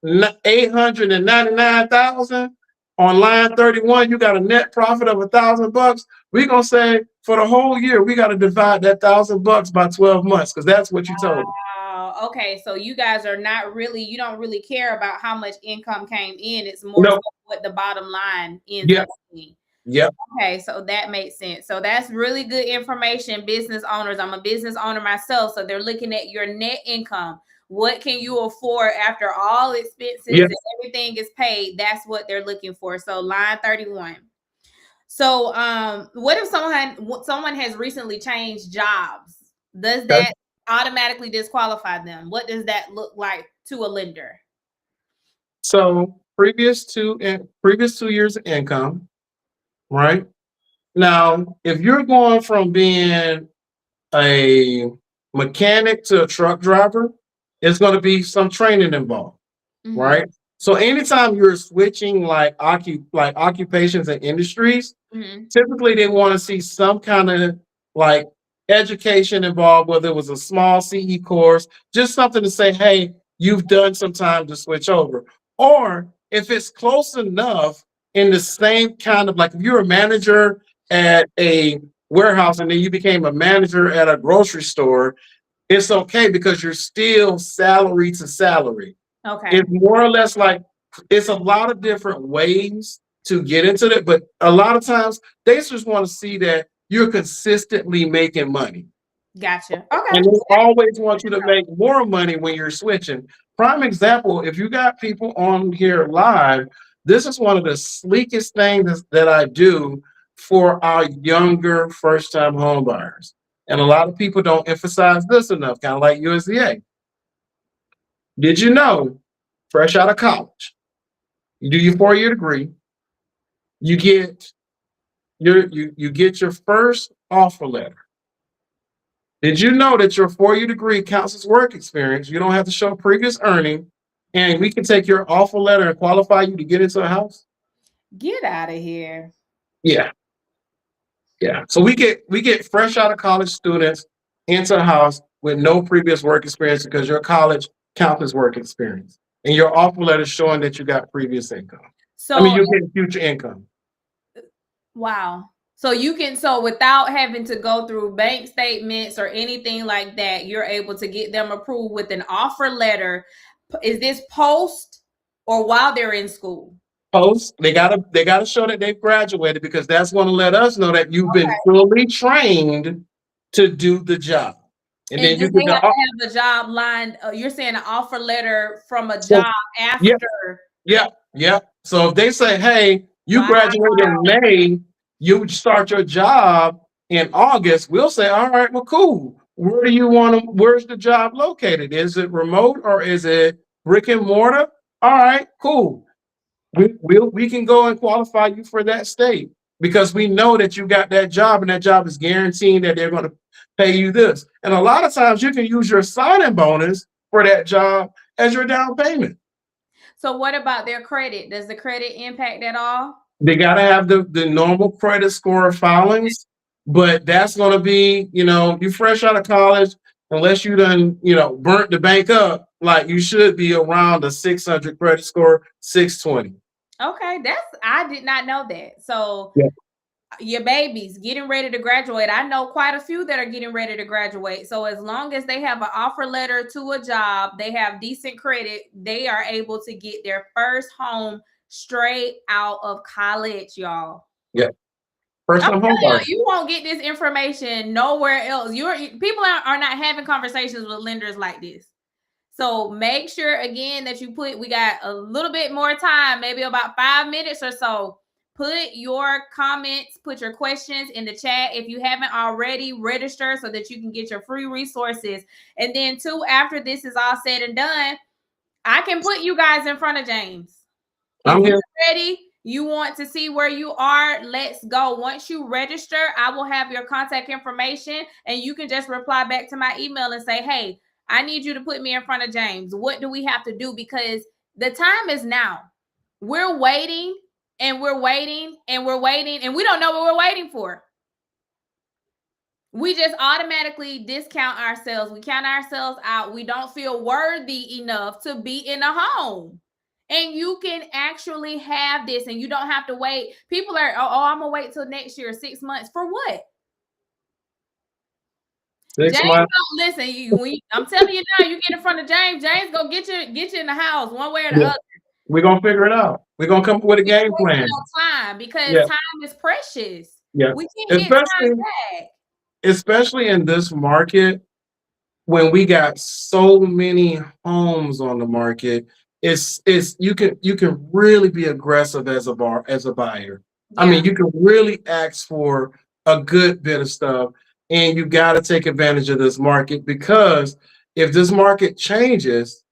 S2: 899,000. On line 31, you got a net profit of $1,000. We're gonna say for the whole year, we got to divide that $1,000 by 12 months because that's what you told me.
S1: Okay, so you guys are not really, you don't really care about how much income came in. It's more so
S2: No,
S1: what the bottom line ends
S2: yep,
S1: up being.
S2: yep.
S1: Okay, so that makes sense. So that's really good information, business owners. I'm a business owner myself, so they're looking at your net income. What can you afford after all expenses
S2: Yep.
S1: and everything is paid? That's what they're looking for. So line 31. So what if someone has recently changed jobs? Does
S2: Okay.
S1: that automatically disqualify them? What does that look like to a lender?
S2: So previous 2 years of income, right? Now, if you're going from being a mechanic to a truck driver, it's going to be some training involved,
S1: Mhm.
S2: right? So anytime you're switching like occupations and industries,
S1: Mhm.
S2: typically they want to see some kind of like education involved, whether it was a small CE course, just something to say, hey, you've done some time to switch over. Or if it's close enough in the same kind of like if you're a manager at a warehouse and then you became a manager at a grocery store, it's okay because you're still salary to salary.
S1: Okay.
S2: It's more or less like it's a lot of different ways to get into it, but a lot of times they just want to see that you're consistently making money.
S1: Gotcha. Okay.
S2: And they always want you to make more money when you're switching. Prime example, if you got people on here live, this is one of the sleekest things that I do for our younger first time home buyers. And a lot of people don't emphasize this enough, kind of like USDA. Did you know, fresh out of college, you do your 4 year degree, you get you get your first offer letter. Did you know that your 4 year degree counts as work experience? You don't have to show previous earning, and we can take your offer letter and qualify you to get into a house.
S1: Get out of here.
S2: Yeah, yeah. So we get fresh out of college students into a house with no previous work experience because your college counts as work experience, and your offer letter showing that you got previous income. I mean,
S1: So
S2: you're getting future income.
S1: wow. So you can, so without having to go through bank statements or anything like that, you're able to get them approved with an offer letter. Is this post or while they're in school?
S2: Post, they gotta show that they've graduated because that's going to let us know that you've been
S1: Okay.
S2: fully trained to do the job. And
S1: And
S2: then
S1: do
S2: you get
S1: they
S2: the
S1: have to have a job lined? You're saying an offer letter from a
S2: so
S1: job
S2: yeah,
S1: after?
S2: yeah, yeah. So if they say, hey, you
S1: Wow.
S2: graduated in May, you start your job in August, we'll say, all right, well, cool. Where do you want to, where's the job located? Is it remote or is it brick and mortar? All right, cool. We can go and qualify you for that state because we know that you got that job and that job is guaranteeing that they're going to pay you this. And a lot of times you can use your signing bonus for that job as your down payment.
S1: So what about their credit? Does the credit impact at all?
S2: They got to have the normal credit score filings, but that's going to be, you fresh out of college, unless you done, burnt the bank up, like you should be around a 600 credit score, 620.
S1: Okay, that's, I did not know that. So
S2: Yeah.
S1: your babies getting ready to graduate. I know quite a few that are getting ready to graduate. So as long as they have an offer letter to a job, they have decent credit, they are able to get their first home straight out of college, y'all.
S2: Yeah. First
S1: I'm
S2: time home
S1: telling
S2: buyer.
S1: you, you won't get this information nowhere else. People are not having conversations with lenders like this. So make sure again that we got a little bit more time, maybe about 5 minutes or so. Put your comments, put your questions in the chat if you haven't already. Register so that you can get your free resources. And then too, after this is all said and done, I can put you guys in front of James. If
S2: I'm
S1: you're
S2: here.
S1: ready, You want to see where you are? Let's go. Once you register, I will have your contact information and you can just reply back to my email and say, hey, I need you to put me in front of James. What do we have to do? Because the time is now. We're waiting and we're waiting and we're waiting and we don't know what we're waiting for. We just automatically discount ourselves. We count ourselves out. We don't feel worthy enough to be in a home. And you can actually have this and you don't have to wait. People are, oh, I'm going to wait till next year, 6 months. For what?
S2: 6
S1: James
S2: months.
S1: don't listen. I'm telling you now, you get in front of James. James gonna get you in the house one way or the
S2: Yeah.
S1: other.
S2: We're gonna figure it out. We're gonna come up with a game plan.
S1: Time because
S2: Yeah.
S1: time is precious.
S2: Yeah.
S1: We can't get time back.
S2: Especially in this market, when we got so many homes on the market, it's you can really be aggressive as a buyer.
S1: Yeah.
S2: I mean, you can really ask for a good bit of stuff, and you got to take advantage of this market, because if this market changes,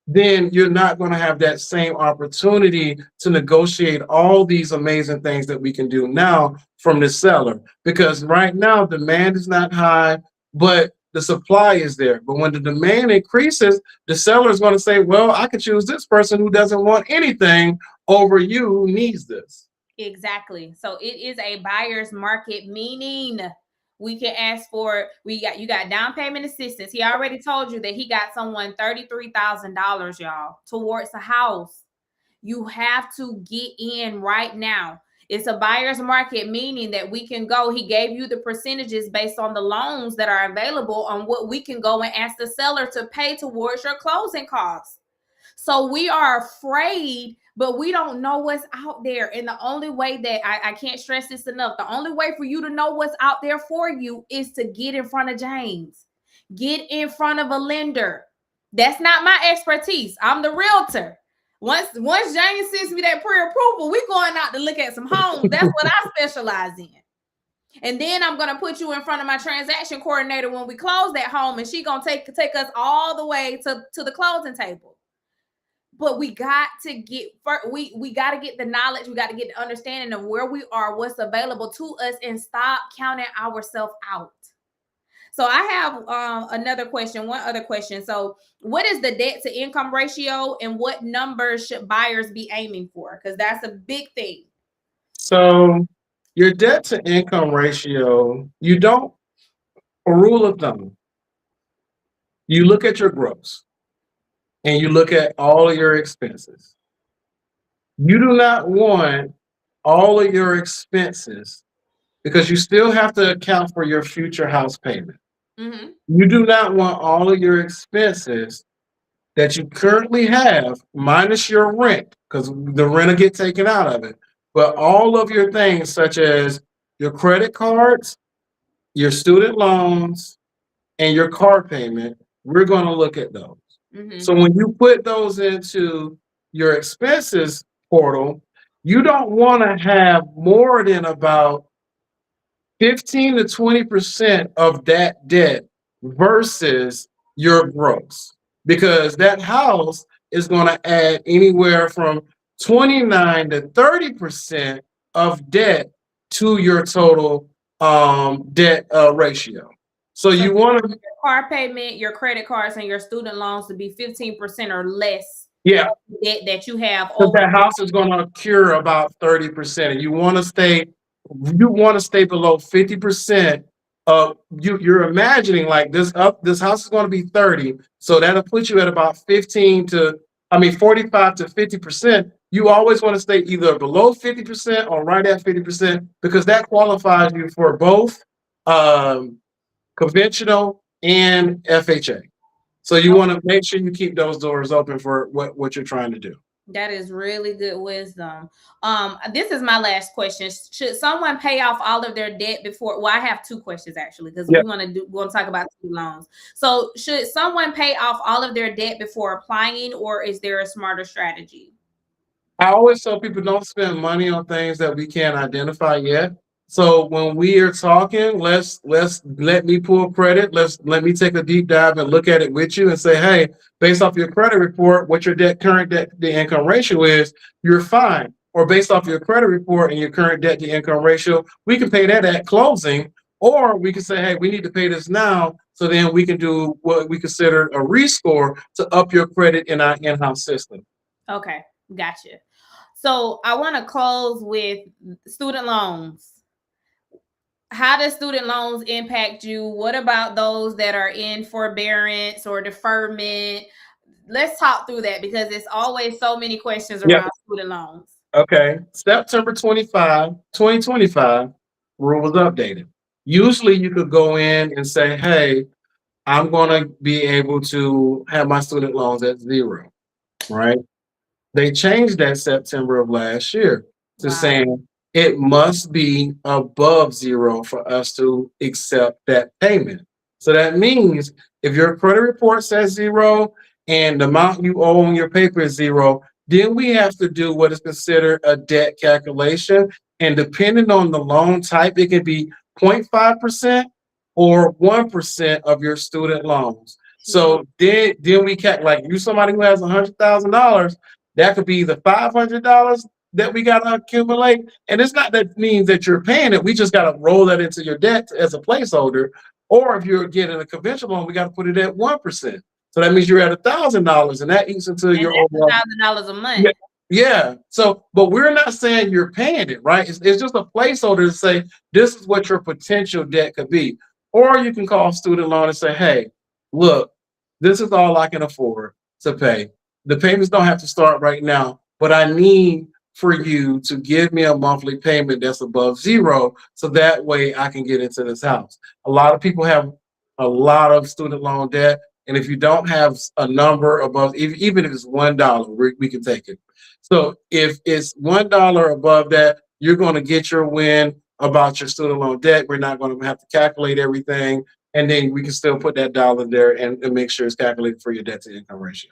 S2: then you're not going to have that same opportunity to negotiate all these amazing things that we can do now from the seller. Because right now, demand is not high, but the supply is there. But when the demand increases, the seller is going to say, well, I could choose this person who doesn't want anything over you who needs this.
S1: Exactly. So it is a buyer's market, meaning we can ask for, you got down payment assistance. He already told you that he got someone $33,000, y'all, towards a house. You have to get in right now. It's a buyer's market, meaning that we can go. He gave you the percentages based on the loans that are available on what we can go and ask the seller to pay towards your closing costs. So we are afraid, but we don't know what's out there. And the only way that I can't stress this enough, the only way for you to know what's out there for you is to get in front of James. Get in front of a lender. That's not my expertise. I'm the realtor. Once James sends me that pre-approval, we're going out to look at some homes. That's what I specialize in. And then I'm going to put you in front of my transaction coordinator when we close that home, and she's going to take us all the way to the closing table. But we got to get we got to get the knowledge, we got to get the understanding of where we are, what's available to us, and stop counting ourselves out. So I have one other question. So what is the debt to income ratio, and what numbers should buyers be aiming for? Because that's a big thing.
S2: So your debt to income ratio, a rule of thumb, you look at your gross and you look at all of your expenses. You do not want all of your expenses, because you still have to account for your future house payment.
S1: Mm-hmm.
S2: You do not want all of your expenses that you currently have, minus your rent, because the rent will get taken out of it. But all of your things, such as your credit cards, your student loans, and your car payment, we're going to look at those.
S1: Mm-hmm.
S2: So when you put those into your expenses portal, you don't want to have more than about 15 to 20% of that debt versus your gross, because that house is going to add anywhere from 29 to 30% of debt to your total debt ratio. So you want
S1: your car payment, your credit cards, and your student loans to be 15% or less.
S2: Yeah,
S1: debt that you have.
S2: Because that house is going to cure about 30%, and you want to stay below 50%. You're imagining like this house is going to be 30, so that'll put you at about 45 to 50%. You always want to stay either below 50% or right at 50%, because that qualifies you for both conventional and FHA. So you want to make sure you keep those doors open for what you're trying to do.
S1: That is really good wisdom. This is my last question. Should someone pay off all of their debt before? Well, I have two questions actually, because we want to talk about student loans. So should someone pay off all of their debt before applying, or is there a smarter strategy?
S2: I always tell people, don't spend money on things that we can't identify yet. So when we are talking, let me pull credit. Let me take a deep dive and look at it with you and say, hey, based off your credit report, what your current debt to income ratio is, you're fine. or based off your credit report and your current debt to income ratio, we can pay that at closing, or we can say, hey, we need to pay this now. So then we can do what we consider a rescore to up your credit in our in-house system.
S1: Okay, gotcha. So I want to close with student loans. How does student loans impact you? What about those that are in forbearance or deferment? Let's talk through that because there's always so many questions
S2: Yep.
S1: around student loans.
S2: Okay. September 25, 2025, rule was updated. Usually you could go in and say, hey, I'm going to be able to have my student loans at zero, right? They changed that September of last year to
S1: Wow.
S2: saying it must be above zero for us to accept that payment. So that means if your credit report says zero and the amount you owe on your paper is zero, then we have to do what is considered a debt calculation. And depending on the loan type, it can be 0.5% or 1% of your student loans. So then we can like you somebody who has $100,000, that could be the $500 that we got to accumulate. And it's not that means that you're paying it. We just got to roll that into your debt as a placeholder. Or if you're getting a conventional loan, we got to put it at 1%. So that means you're at $1,000 and that eats into
S1: And
S2: your
S1: that's
S2: overall.
S1: $1,000 a month.
S2: Yeah. Yeah. So, but we're not saying you're paying it, right? It's just a placeholder to say this is what your potential debt could be. Or you can call student loan and say, hey, look, this is all I can afford to pay. The payments don't have to start right now, but I need for you to give me a monthly payment that's above zero so that way I can get into this house. A lot of people have a lot of student loan debt. And if you don't have a number above, even if it's $1, we can take it. So if it's $1 above that, you're going to get your win about your student loan debt. We're not going to have to calculate everything. And then we can still put that dollar there and make sure it's calculated for your debt to income ratio.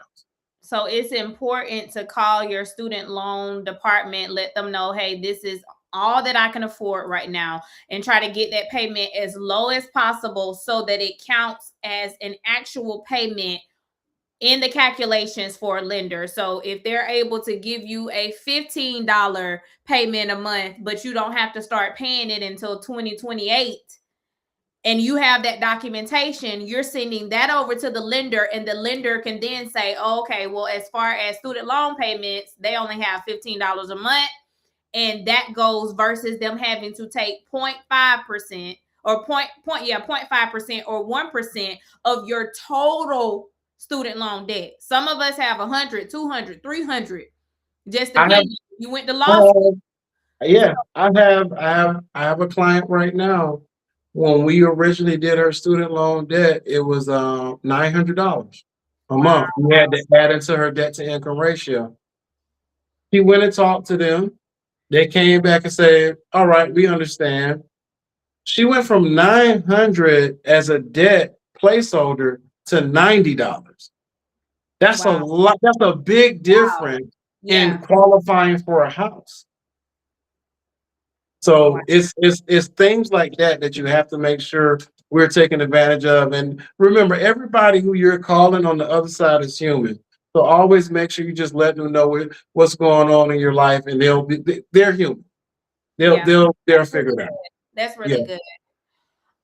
S1: So it's important to call your student loan department, let them know, hey, this is all that I can afford right now, and try to get that payment as low as possible so that it counts as an actual payment in the calculations for a lender. So if they're able to give you a $15 payment a month, but you don't have to start paying it until 2028, and you have that documentation, you're sending that over to the lender, and the lender can then say, oh, okay, well, as far as student loan payments, they only have $15 a month. And that goes versus them having to take 0.5% or 0.5% or 1% of your total student loan debt. Some of us have 100, 200, 300, just
S2: I have,
S1: depending. You went to law school.
S2: yeah, I have a client right now. When we originally did her student loan debt, it was $900 a
S1: Wow.
S2: month. We had to add into her debt to income ratio. She went and talked to them. They came back and said, all right, we understand. She went from 900 as a debt placeholder to $90. That's a
S1: Wow.
S2: lot. That's a big difference in
S1: Yeah.
S2: qualifying for a house. So
S1: Wow.
S2: it's things like that you have to make sure we're taking advantage of. And remember, everybody who you're calling on the other side is human. So always make sure you just let them know what's going on in your life, and they're human.
S1: Yeah.
S2: They'll
S1: That's
S2: figure
S1: really
S2: it out.
S1: good. That's
S2: Yeah.
S1: really good.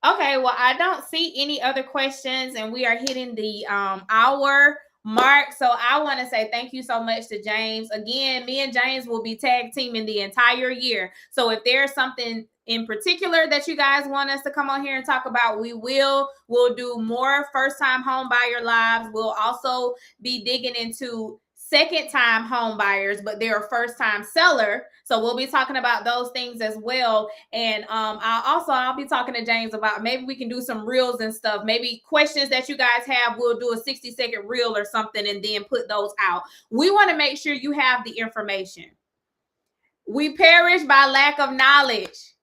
S1: Okay, well, I don't see any other questions, and we are hitting the hour mark. So I want to say thank you so much to James. Again, me and James will be tag teaming the entire year. So if there's something in particular that you guys want us to come on here and talk about, we'll do more first time home buyer lives. We'll also be digging into second time home buyers, but they're a first time seller. So we'll be talking about those things as well. And I'll be talking to James about maybe we can do some reels and stuff. Maybe questions that you guys have, we'll do a 60-second reel or something and then put those out. We want to make sure you have the information. We perish by lack of knowledge.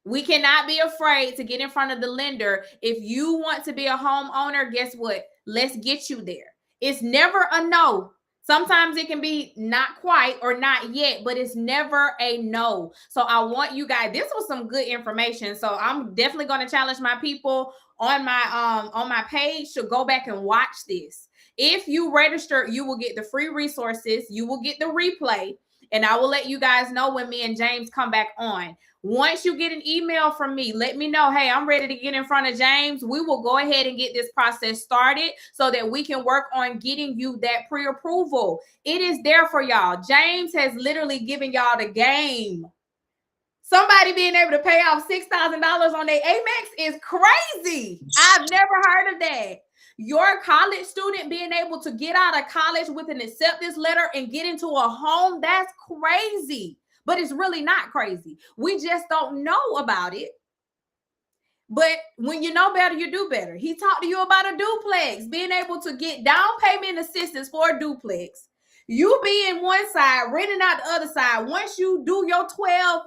S1: We cannot be afraid to get in front of the lender. If you want to be a homeowner, guess what? Let's get you there. It's never a no. Sometimes it can be not quite or not yet, but it's never a no. So I want you guys, this was some good information. So I'm definitely going to challenge my people on my page to go back and watch this. If you register, you will get the free resources, you will get the replay. and I will let you guys know when me and James come back on. Once you get an email from me, let me know, hey, I'm ready to get in front of James. We will go ahead and get this process started so that we can work on getting you that pre-approval. It is there for y'all. James has literally given y'all the game. Somebody being able to pay off $6,000 on their Amex is crazy. I've never heard of that. Your college student being able to get out of college with an acceptance letter and get into a home, that's crazy. But it's really not crazy. We just don't know about it. But when you know better, you do better. He talked to you about a duplex, being able to get down payment assistance for a duplex. You be in one side, renting out the other side. Once you do your 12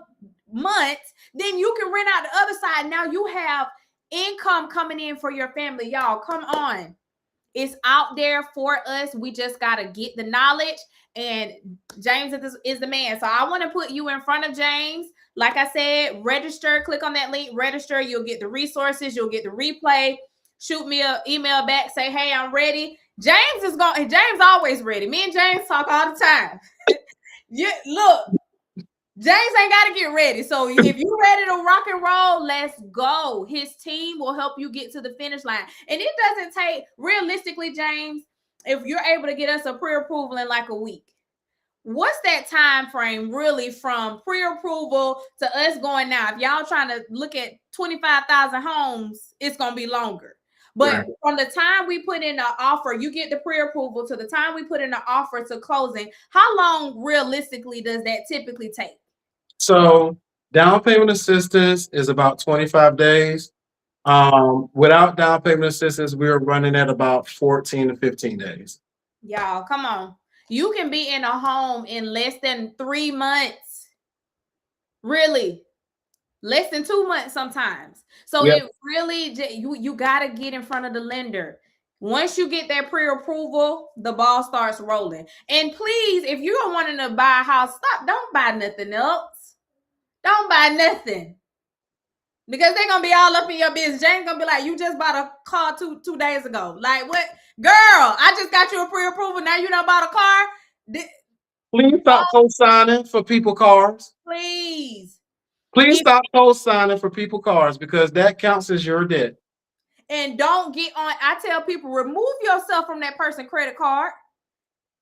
S1: months, then you can rent out the other side. Now you have income coming in for your family. Y'all, come on. It's out there for us. We just got to get the knowledge. And James is the man. So I want to put you in front of James. Like I said, register. Click on that link. Register. You'll get the resources. You'll get the replay. Shoot me an email back. Say, hey, I'm ready. James always ready. Me and James talk all the time. Look, James ain't got to get ready. So if you're ready to rock and roll, let's go. His team will help you get to the finish line. And it doesn't take, realistically, James, if you're able to get us a pre-approval in like a week, what's that time frame really from pre-approval to us going now? If y'all trying to look at 25,000 homes, it's going to be longer. But from the time we put in an offer, you get the pre-approval to the time we put in an offer to closing, how long realistically does that typically take?
S2: So down payment assistance is about 25 days. Without down payment assistance, we are running at about 14 to 15 days.
S1: Y'all, come on. You can be in a home in less than 3 months. Really. Less than 2 months sometimes. So it really, you got to get in front of the lender. Once you get that pre-approval, the ball starts rolling. And please, if you're wanting to buy a house, don't buy nothing else. Don't buy nothing. Because they're going to be all up in your business. Jane's going to be like, you just bought a car two days ago. Like, what? Girl, I just got you a pre-approval. Now you done bought a car.
S2: Please stop co-signing for people cars.
S1: Please
S2: stop co-signing for people cars because that counts as your debt.
S1: And don't get on. I tell people, remove yourself from that person's credit card.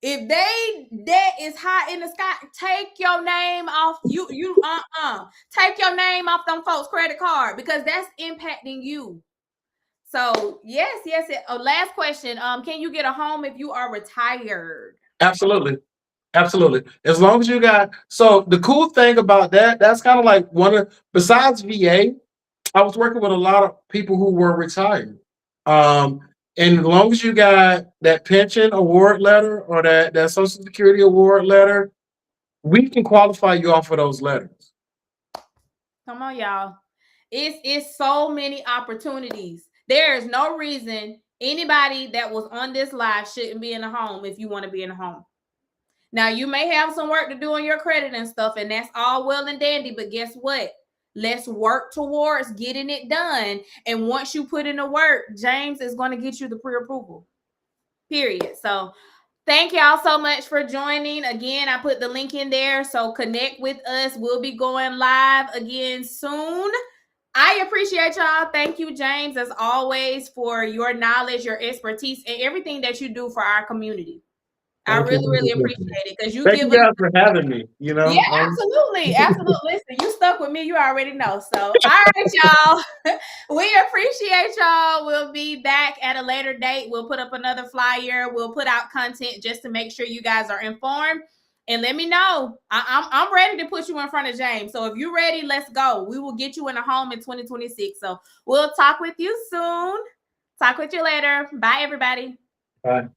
S1: If they debt is high in the sky, take your name off. Take your name off them folks' credit card because that's impacting you. So yes. Last question. Can you get a home if you are retired?
S2: Absolutely. As long as you got. So the cool thing about that's kind of like besides VA, I was working with a lot of people who were retired. And as long as you got that pension award letter or that Social Security award letter, we can qualify you off of those letters.
S1: Come on, y'all. It's so many opportunities. There is no reason anybody that was on this live shouldn't be in a home if you want to be in a home. Now, you may have some work to do on your credit and stuff, and that's all well and dandy, but guess what? Let's work towards getting it done. And once you put in the work, James is going to get you the pre-approval. Period. So thank y'all so much for joining. Again, I put the link in there. So connect with us. We'll be going live again soon. I appreciate y'all. Thank you, James, as always, for your knowledge, your expertise, and everything that you do for our community. I really appreciate it because
S2: Thank you guys for having me.
S1: Yeah, absolutely. Listen, you stuck with me. You already know. So, all right, y'all. We appreciate y'all. We'll be back at a later date. We'll put up another flyer. We'll put out content just to make sure you guys are informed. And let me know. I'm ready to put you in front of James. So if you're ready, let's go. We will get you in a home in 2026. So we'll talk with you soon. Talk with you later. Bye, everybody.
S2: Bye.